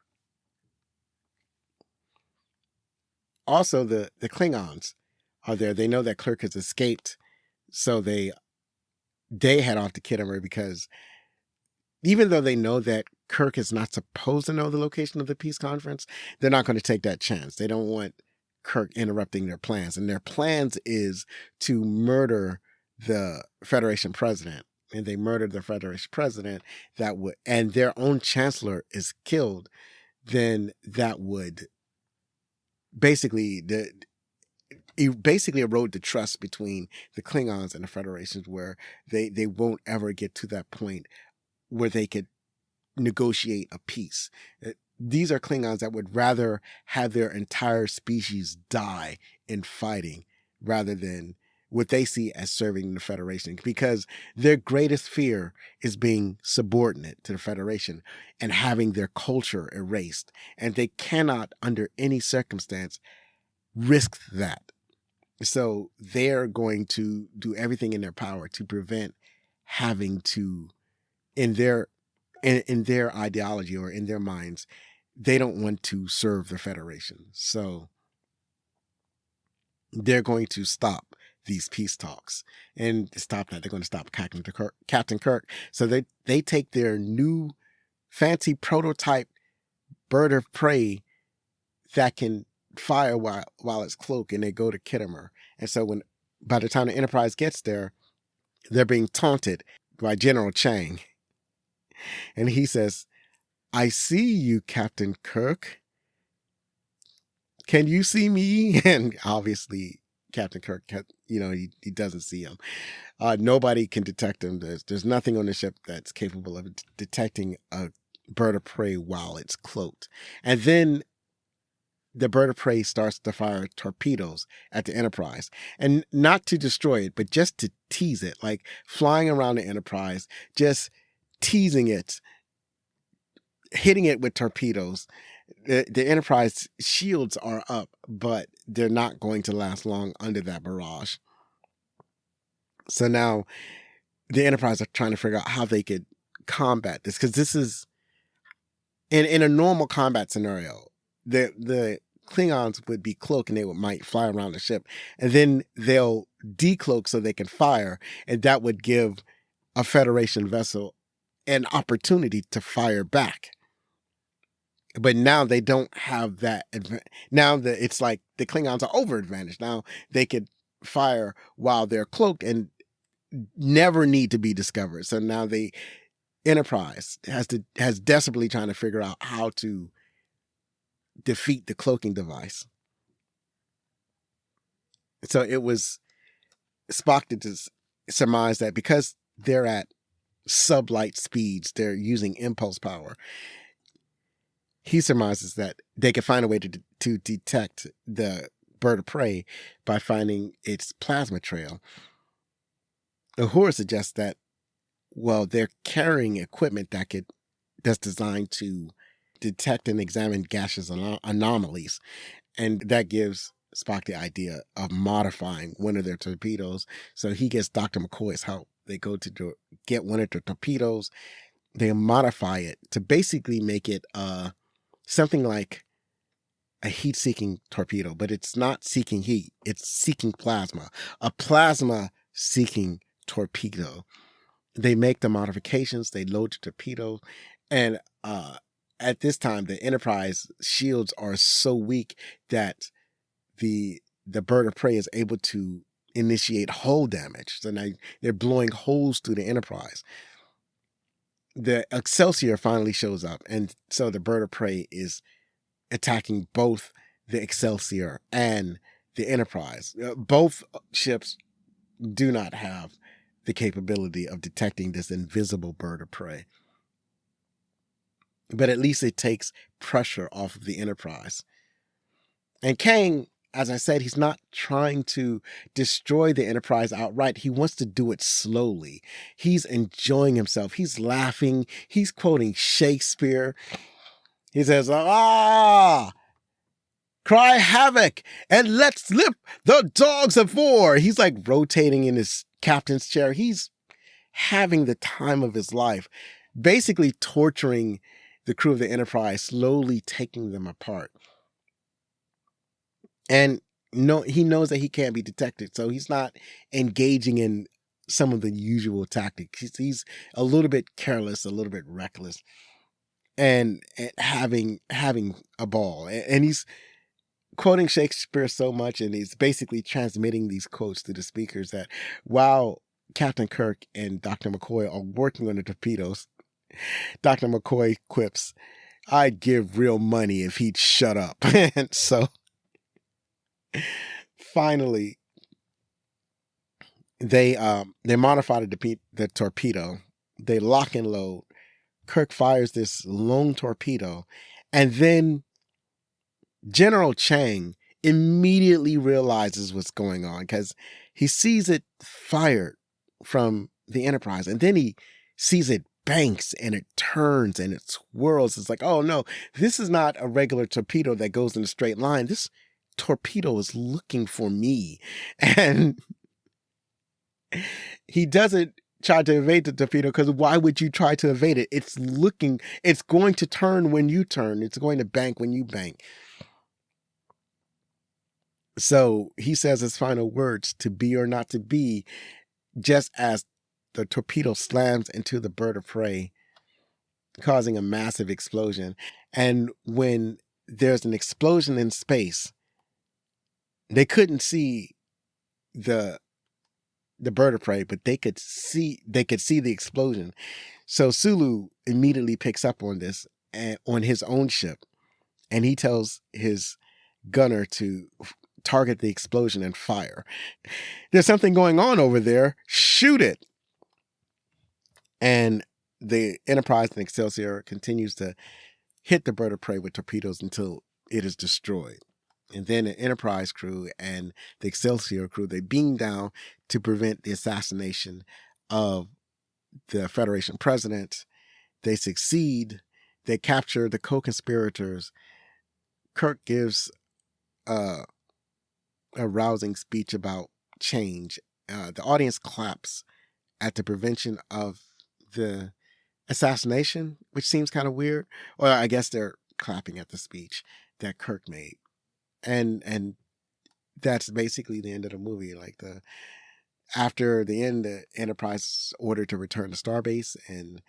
Also, the Klingons are there. They know that Kirk has escaped, so they head off to Kittimer because even though they know that Kirk is not supposed to know the location of the peace conference, they're not going to take that chance. They don't want Kirk interrupting their plans. And their plans is to murder the Federation president. And they murdered the Federation president and their own chancellor is killed, then that would basically erode the trust between the Klingons and the Federation, where they won't ever get to that point where they could negotiate a peace. These are Klingons that would rather have their entire species die in fighting rather than what they see as serving the Federation, because their greatest fear is being subordinate to the Federation and having their culture erased. And they cannot, under any circumstance, risk that. So they're going to do everything in their power to prevent having to, in their ideology or in their minds, they don't want to serve the Federation. So they're going to stop these peace talks. And to stop that, they're going to stop Captain Kirk. So they take their new fancy prototype bird of prey that can fire while it's cloaked, and they go to Kittimer. And so by the time the Enterprise gets there, they're being taunted by General Chang. And he says, I see you, Captain Kirk. Can you see me? And obviously, Captain Kirk, he doesn't see him. Nobody can detect him. There's nothing on the ship that's capable of detecting a bird of prey while it's cloaked. And then the bird of prey starts to fire torpedoes at the Enterprise. And not to destroy it, but just to tease it, like flying around the Enterprise, just teasing it, hitting it with torpedoes. The Enterprise shields are up, but they're not going to last long under that barrage. So now the Enterprise are trying to figure out how they could combat this, because this is in a normal combat scenario, the Klingons would be cloaked and they might fly around the ship, and then they'll decloak so they can fire, and that would give a Federation vessel an opportunity to fire back. But now they don't have that. Now that it's like the Klingons are over advantage. Now they could fire while they're cloaked and never need to be discovered. So now the Enterprise has desperately trying to figure out how to defeat the cloaking device. So it was Spock to surmise that because they're at sublight speeds, they're using impulse power. He surmises that they could find a way to detect the bird of prey by finding its plasma trail. Uhura suggests that, well, they're carrying equipment that's designed to detect and examine gaseous anomalies. And that gives Spock the idea of modifying one of their torpedoes. So he gets Dr. McCoy's help. They go to get one of the torpedoes. They modify it to basically make it something like a heat-seeking torpedo, but it's not seeking heat. It's seeking plasma. A plasma-seeking torpedo. They make the modifications. They load the torpedo. And at this time, the Enterprise shields are so weak that the bird of prey is able to initiate hull damage. So now they're blowing holes through the Enterprise. the Excelsior finally shows up. And so the bird of prey is attacking both the Excelsior and the Enterprise. Both ships do not have the capability of detecting this invisible bird of prey. But at least it takes pressure off of the Enterprise. And Kang, as I said, he's not trying to destroy the Enterprise outright. He wants to do it slowly. He's enjoying himself. He's laughing. He's quoting Shakespeare. He says, cry havoc and let's lift the dogs of war. He's like rotating in his captain's chair. He's having the time of his life, basically torturing the crew of the Enterprise, slowly taking them apart. And he knows that he can't be detected, so he's not engaging in some of the usual tactics. He's a little bit careless, a little bit reckless, and having a ball. And he's quoting Shakespeare so much, and he's basically transmitting these quotes to the speakers that while Captain Kirk and Dr. McCoy are working on the torpedoes, Dr. McCoy quips, "I'd give real money if he'd shut up." And so finally, they modify the torpedo. They lock and load. Kirk fires this lone torpedo, and then General Chang immediately realizes what's going on because he sees it fired from the Enterprise, and then he sees it banks and it turns and it swirls. It's like, oh no, this is not a regular torpedo that goes in a straight line. This torpedo is looking for me. And he doesn't try to evade the torpedo because why would you try to evade it? It's going to turn when you turn. It's going to bank when you bank. So he says his final words, to be or not to be, just as the torpedo slams into the bird of prey, causing a massive explosion. And when there's an explosion in space, they couldn't see the bird of prey, but they could see the explosion. So Sulu immediately picks up on this and on his own ship, and he tells his gunner to target the explosion and fire. There's something going on over there. Shoot it. And the Enterprise and Excelsior continues to hit the bird of prey with torpedoes until it is destroyed. And then the Enterprise crew and the Excelsior crew, they beam down to prevent the assassination of the Federation president. They succeed. They capture the co-conspirators. Kirk gives a rousing speech about change. The audience claps at the prevention of the assassination, which seems kind of weird. Or I guess they're clapping at the speech that Kirk made. And that's basically the end of the movie. Like after the end, the Enterprise is ordered to return to Starbase, and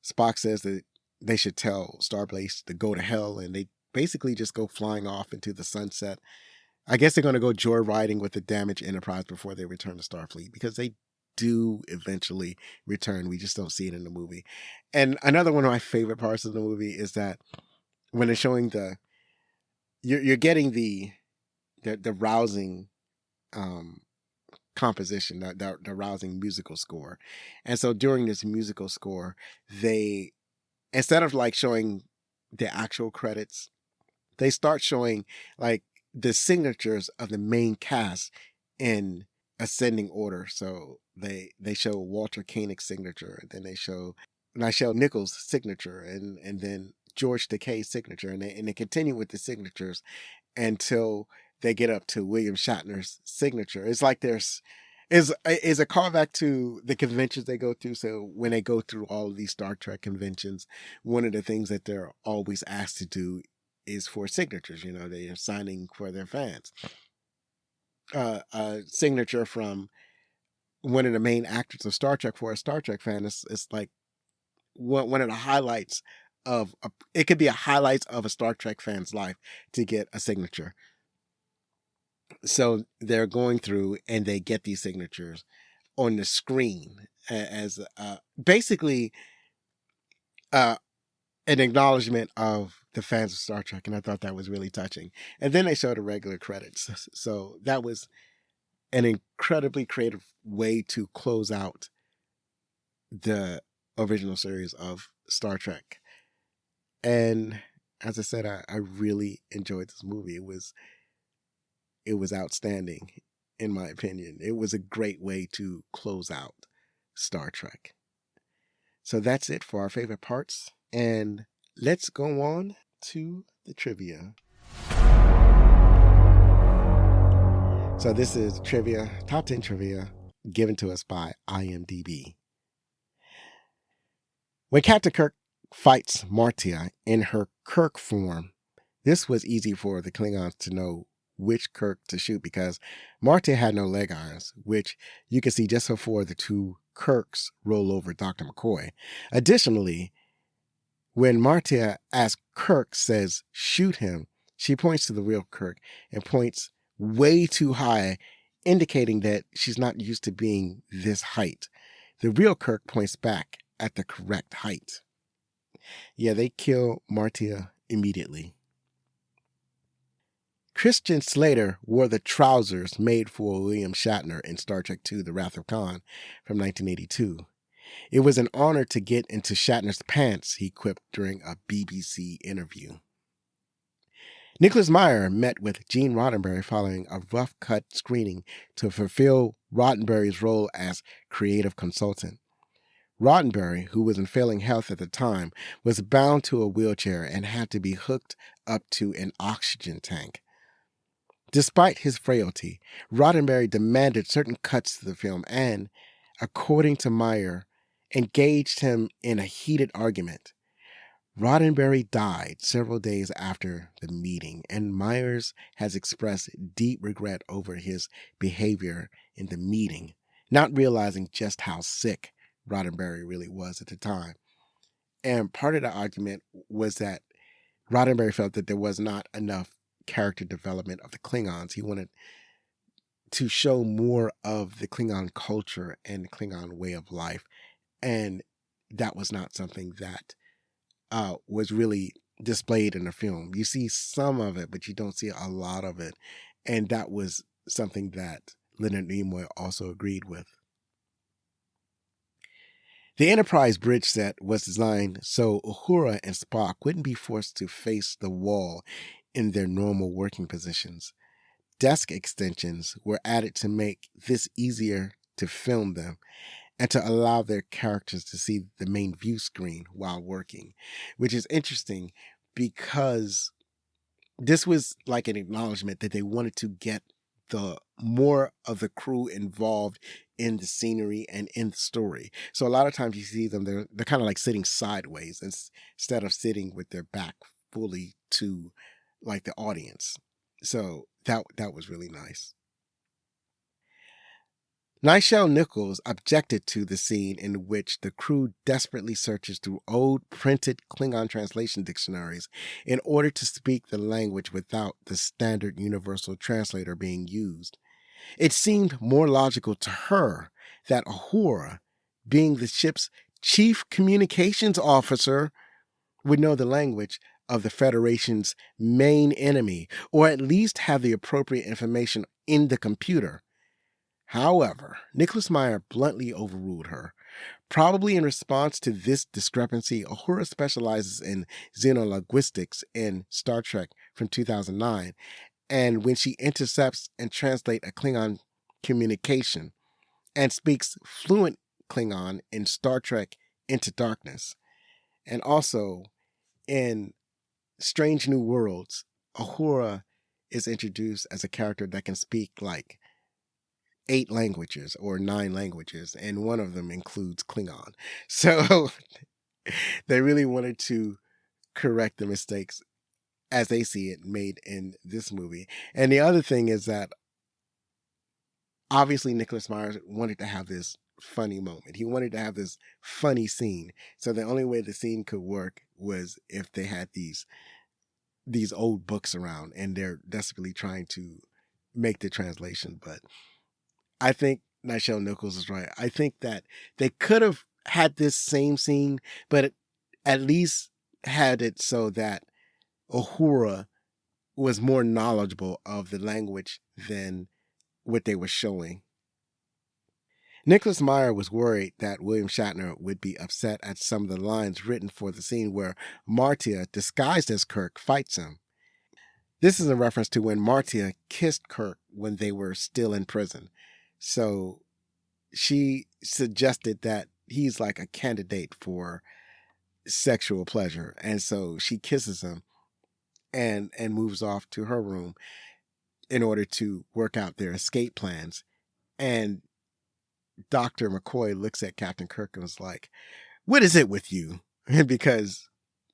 Spock says that they should tell Starbase to go to hell, and they basically just go flying off into the sunset. I guess they're going to go joyriding with the damaged Enterprise before they return to Starfleet, because they do eventually return. We just don't see it in the movie. And another one of my favorite parts of the movie is that when they're showing you're getting the rousing composition, the rousing musical score. And so during this musical score, they, instead of like showing the actual credits, they start showing like the signatures of the main cast in ascending order. So they show Walter Koenig's signature, and then they show Nichelle Nichols' signature, and then George Takei's signature, and they continue with the signatures until they get up to William Shatner's signature. It's like is a callback to the conventions they go through. So when they go through all of these Star Trek conventions, one of the things that they're always asked to do is for signatures. You know, they are signing for their fans. A signature from one of the main actors of Star Trek for a Star Trek fan is like one of the highlights of it could be a highlight of a Star Trek fan's life to get a signature. So they're going through and they get these signatures on the screen as basically uh, an acknowledgement of the fans of Star Trek, and I thought that was really touching. And then they showed the regular credits, so that was an incredibly creative way to close out the original series of Star Trek. And as I said, I really enjoyed this movie. It was outstanding, in my opinion. It was a great way to close out Star Trek. So that's it for our favorite parts. And let's go on to the trivia. So this is trivia, top 10 trivia given to us by IMDb. When Captain Kirk fights Martia in her Kirk form, this was easy for the Klingons to know which Kirk to shoot because Martia had no leg irons, which you can see just before the two Kirks roll over Dr. McCoy. Additionally, when Martia, as Kirk, says, shoot him, she points to the real Kirk and points way too high, indicating that she's not used to being this height. The real Kirk points back at the correct height. Yeah, they kill Martia immediately. Christian Slater wore the trousers made for William Shatner in Star Trek II, The Wrath of Khan from 1982. It was an honor to get into Shatner's pants, he quipped during a BBC interview. Nicholas Meyer met with Gene Roddenberry following a rough-cut screening to fulfill Roddenberry's role as creative consultant. Roddenberry, who was in failing health at the time, was bound to a wheelchair and had to be hooked up to an oxygen tank. Despite his frailty, Roddenberry demanded certain cuts to the film and, according to Meyer, engaged him in a heated argument. Roddenberry died several days after the meeting, and Myers has expressed deep regret over his behavior in the meeting, not realizing just how sick Roddenberry really was at the time. And part of the argument was that Roddenberry felt that there was not enough character development of the Klingons. He wanted to show more of the Klingon culture and the Klingon way of life. And that was not something that was really displayed in the film. You see some of it, but you don't see a lot of it. And that was something that Leonard Nimoy also agreed with. The Enterprise bridge set was designed so Uhura and Spock wouldn't be forced to face the wall in their normal working positions. Desk extensions were added to make this easier to film them and to allow their characters to see the main view screen while working, which is interesting because this was like an acknowledgement that they wanted to get the more of the crew involved in the scenery and in the story. So a lot of times you see them, they're kind of like sitting sideways instead of sitting with their back fully to like the audience. So that was really nice. Nichelle Nichols objected to the scene in which the crew desperately searches through old printed Klingon translation dictionaries in order to speak the language without the standard universal translator being used. It seemed more logical to her that Uhura, being the ship's chief communications officer, would know the language of the Federation's main enemy, or at least have the appropriate information in the computer. However, Nicholas Meyer bluntly overruled her. Probably in response to this discrepancy, Uhura specializes in xenolinguistics in Star Trek from 2009, and when she intercepts and translates a Klingon communication and speaks fluent Klingon in Star Trek Into Darkness. And also in Strange New Worlds, Uhura is introduced as a character that can speak like 8 languages or 9 languages, and one of them includes Klingon. So they really wanted to correct the mistakes as they see it made in this movie. And the other thing is that obviously Nicholas Meyer wanted to have this funny moment. He wanted to have this funny scene. So the only way the scene could work was if they had these old books around and they're desperately trying to make the translation. But I think Nichelle Nichols is right. I think that they could have had this same scene, but at least had it so that Uhura was more knowledgeable of the language than what they were showing. Nicholas Meyer was worried that William Shatner would be upset at some of the lines written for the scene where Martia, disguised as Kirk, fights him. This is a reference to when Martia kissed Kirk when they were still in prison. So she suggested that he's like a candidate for sexual pleasure. And so she kisses him and moves off to her room in order to work out their escape plans. And Dr. McCoy looks at Captain Kirk and was like, "What is it with you?" Because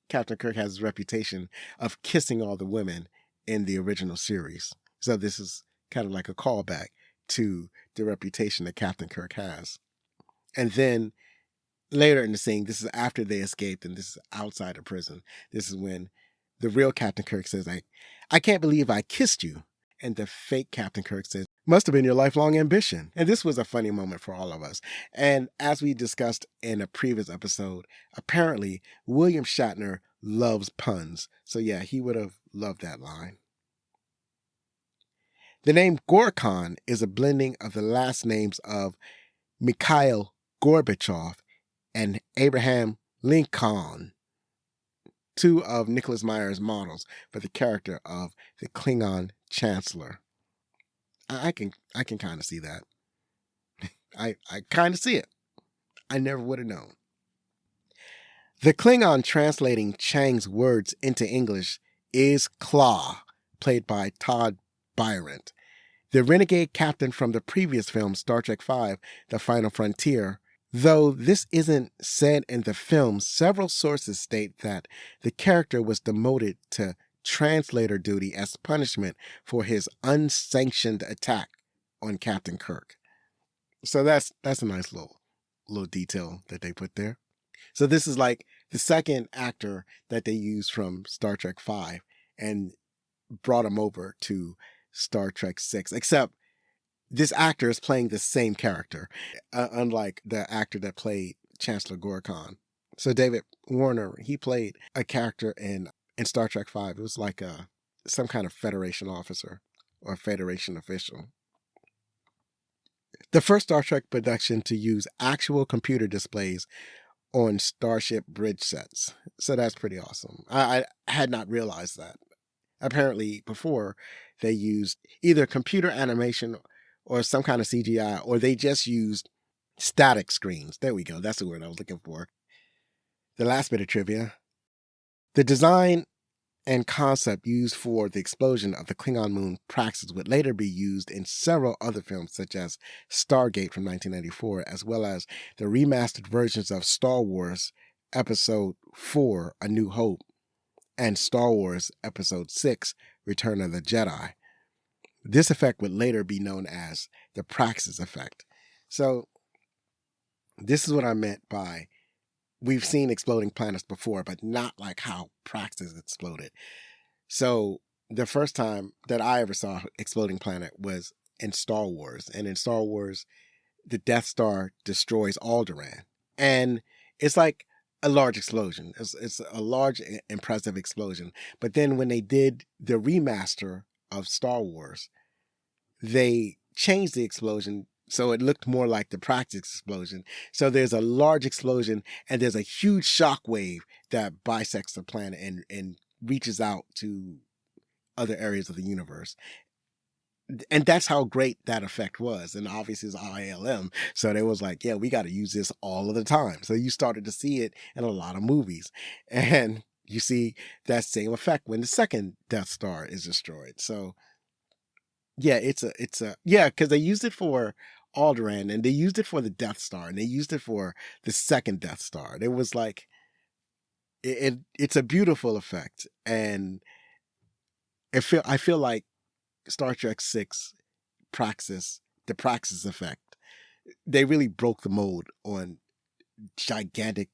Captain Kirk has his reputation of kissing all the women in the original series. So this is kind of like a callback to the reputation that Captain Kirk has. And then later in the scene, this is after they escaped and this is outside of prison. This is when the real Captain Kirk says, I can't believe I kissed you. And the fake Captain Kirk says, "Must have been your lifelong ambition." And this was a funny moment for all of us. And as we discussed in a previous episode, apparently William Shatner loves puns. So yeah, he would have loved that line. The name Gorkon is a blending of the last names of Mikhail Gorbachev and Abraham Lincoln, two of Nicholas Meyer's models for the character of the Klingon Chancellor. I can kind of see that. I kind of see it. I never would have known. The Klingon translating Chang's words into English is Claw, played by Todd Byron, the renegade captain from the previous film Star Trek V, The Final Frontier. Though this isn't said in the film, several sources state that the character was demoted to translator duty as punishment for his unsanctioned attack on Captain Kirk. So that's a nice little detail that they put there. So this is like the second actor that they used from Star Trek V and brought him over to Star Trek VI, except this actor is playing the same character, unlike the actor that played Chancellor Gorkon. So David Warner, he played a character in Star Trek V. It was like some kind of Federation officer or Federation official. The first Star Trek production to use actual computer displays on Starship bridge sets. So that's pretty awesome. I had not realized that. Apparently before they used either computer animation or some kind of CGI, or they just used static screens. There we go. That's the word I was looking for. The last bit of trivia. The design and concept used for the explosion of the Klingon moon Praxis would later be used in several other films, such as Stargate from 1994, as well as the remastered versions of Star Wars Episode 4, A New Hope, and Star Wars Episode 6, Return of the Jedi. This effect would later be known as the Praxis effect. So this is what I meant by we've seen exploding planets before, but not like how Praxis exploded. So the first time that I ever saw exploding planet was in Star Wars. And in Star Wars, the Death Star destroys Alderaan. And it's like a large explosion. It's a large, impressive explosion. But then when they did the remaster of Star Wars, they changed the explosion so it looked more like the Praxis explosion. So there's a large explosion and there's a huge shock wave that bisects the planet and reaches out to other areas of the universe. And that's how great that effect was. And obviously it's ILM. So they was like, yeah, we got to use this all of the time. So you started to see it in a lot of movies. And you see that same effect when the second Death Star is destroyed. So yeah, because they used it for Alderaan and they used it for the Death Star and they used it for the second Death Star. It was like, it's a beautiful effect. And I feel like Star Trek VI, Praxis, the Praxis effect, they really broke the mold on gigantic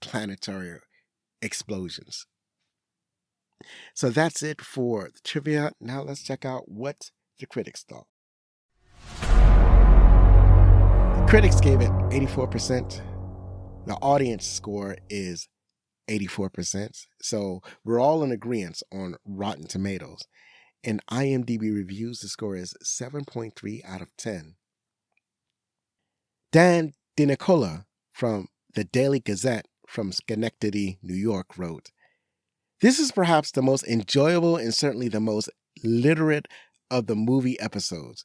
planetary explosions. So that's it for the trivia. Now let's check out what the critics thought. The critics gave it 84%. The audience score is 84%. So we're all in agreement on Rotten Tomatoes. In IMDb reviews, the score is 7.3 out of 10. Dan DiNicola from the Daily Gazette from Schenectady, New York wrote, "This is perhaps the most enjoyable and certainly the most literate of the movie episodes,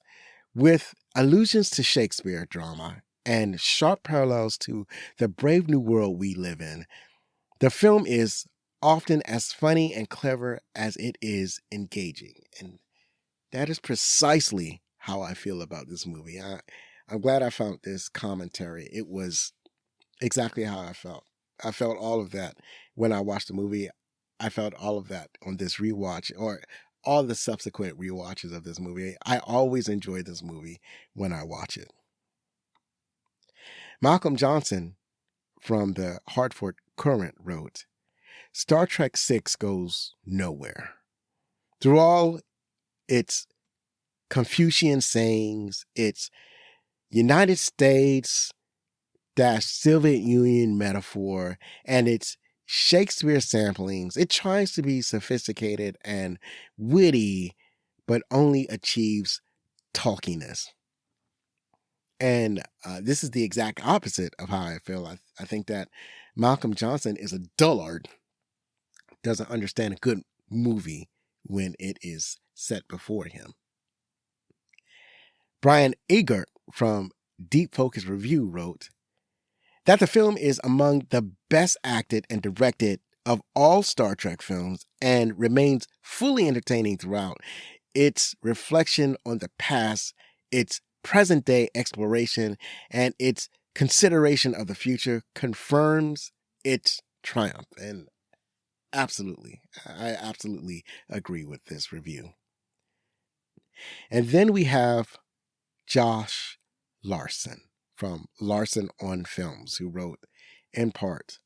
with allusions to Shakespeare drama and sharp parallels to the brave new world we live in. The film is often as funny and clever as it is engaging." And that is precisely how I feel about this movie. I'm glad I found this commentary. It was exactly how I felt. I felt all of that when I watched the movie. I felt all of that on this rewatch or all the subsequent rewatches of this movie. I always enjoy this movie when I watch it. Malcolm Johnson from the Hartford Courant wrote, "Star Trek VI goes nowhere. Through all its Confucian sayings, its United States - Soviet Union metaphor, and its Shakespeare samplings, it tries to be sophisticated and witty, but only achieves talkiness." And this is the exact opposite of how I feel. I think that Malcolm Johnson is a dullard, doesn't understand a good movie when it is set before him. Brian Egert from Deep Focus Review wrote that the film is among the best acted and directed of all Star Trek films and remains fully entertaining throughout. Its reflection on the past, its present-day exploration, and its consideration of the future confirms its triumph. And absolutely, I absolutely agree with this review. And then we have Josh Larson from Larson on Films, who wrote, in part,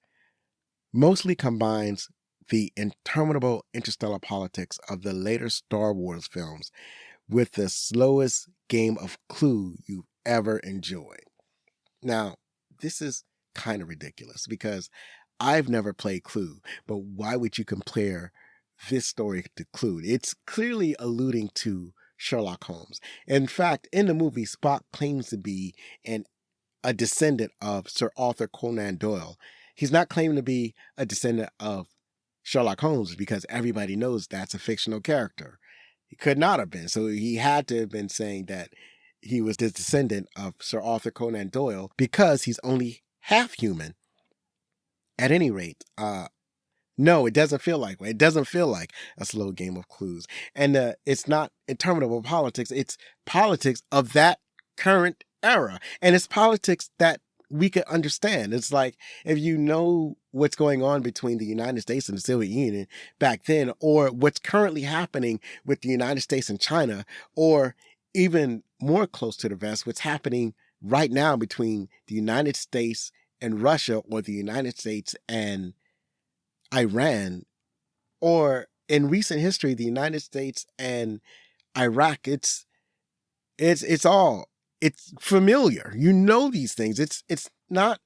"Mostly combines the interminable interstellar politics of the later Star Wars films with the slowest game of Clue you've ever enjoyed." Now, this is kind of ridiculous because I've never played Clue, but why would you compare this story to Clue? It's clearly alluding to Sherlock Holmes. In fact, in the movie, Spock claims to be a descendant of Sir Arthur Conan Doyle. He's not claiming to be a descendant of Sherlock Holmes because everybody knows that's a fictional character. He could not have been. So he had to have been saying that he was the descendant of Sir Arthur Conan Doyle because he's only half human. At any rate, no, it doesn't feel like it doesn't feel like a slow game of clues. And it's not interminable politics. It's politics of that current era. And it's politics that we could understand. It's like, if you know what's going on between the United States and the Soviet Union back then, or what's currently happening with the United States and China, or even more close to the vest, what's happening right now between the United States and Russia, or the United States and Iran, or in recent history, the United States and Iraq, it's familiar. You know these things. It's not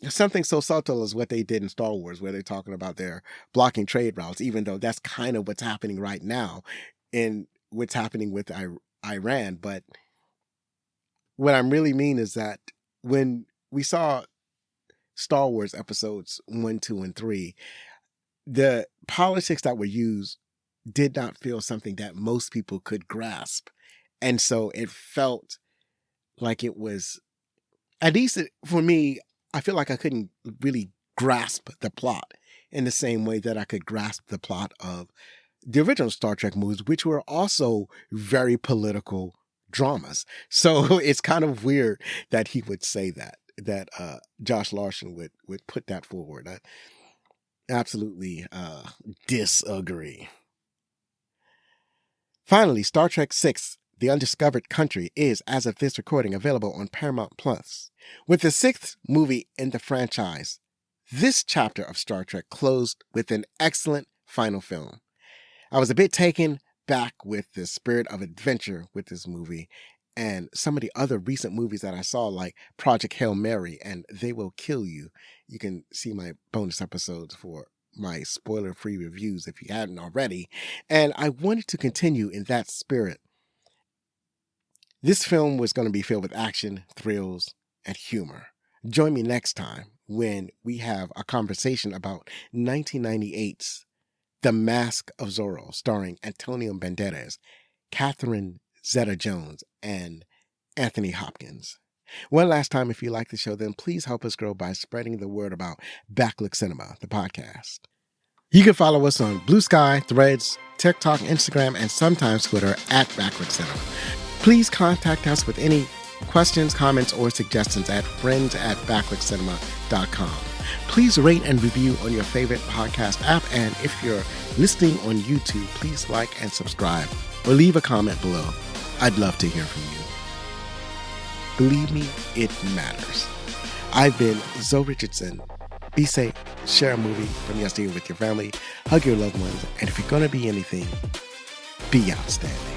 something so subtle as what they did in Star Wars, where they're talking about their blocking trade routes, even though that's kind of what's happening right now in what's happening with Iran. But what I really mean is that when we saw Star Wars episodes 1, 2, and 3, the politics that were used did not feel something that most people could grasp. And so it felt like it was, at least for me, I feel like I couldn't really grasp the plot in the same way that I could grasp the plot of the original Star Trek movies, which were also very political dramas. So it's kind of weird that he would say that Josh Larson would put that forward. I absolutely disagree. Finally, Star Trek VI, The Undiscovered Country, is, as of this recording, available on Paramount Plus. With the 6th movie in the franchise, this chapter of Star Trek closed with an excellent final film. I was a bit taken back with the spirit of adventure with this movie, and some of the other recent movies that I saw, like Project Hail Mary and They Will Kill You. You can see my bonus episodes for my spoiler-free reviews if you hadn't already. And I wanted to continue in that spirit. This film was going to be filled with action, thrills, and humor. Join me next time when we have a conversation about 1998's The Mask of Zorro, starring Antonio Banderas, Catherine Zeta-Jones, and Anthony Hopkins. One last time, if you like the show, then please help us grow by spreading the word about Backlook Cinema, the podcast. You can follow us on Blue Sky, Threads, TikTok, Instagram, and sometimes Twitter at Backlook Cinema. Please contact us with any questions, comments, or suggestions at friends@backlookcinema.com. Please rate and review on your favorite podcast app, and if you're listening on YouTube, please like and subscribe or leave a comment below. I'd love to hear from you. Believe me, it matters. I've been Zoe Richardson. Be safe, share a movie from yesterday with your family, hug your loved ones, and if you're going to be anything, be outstanding.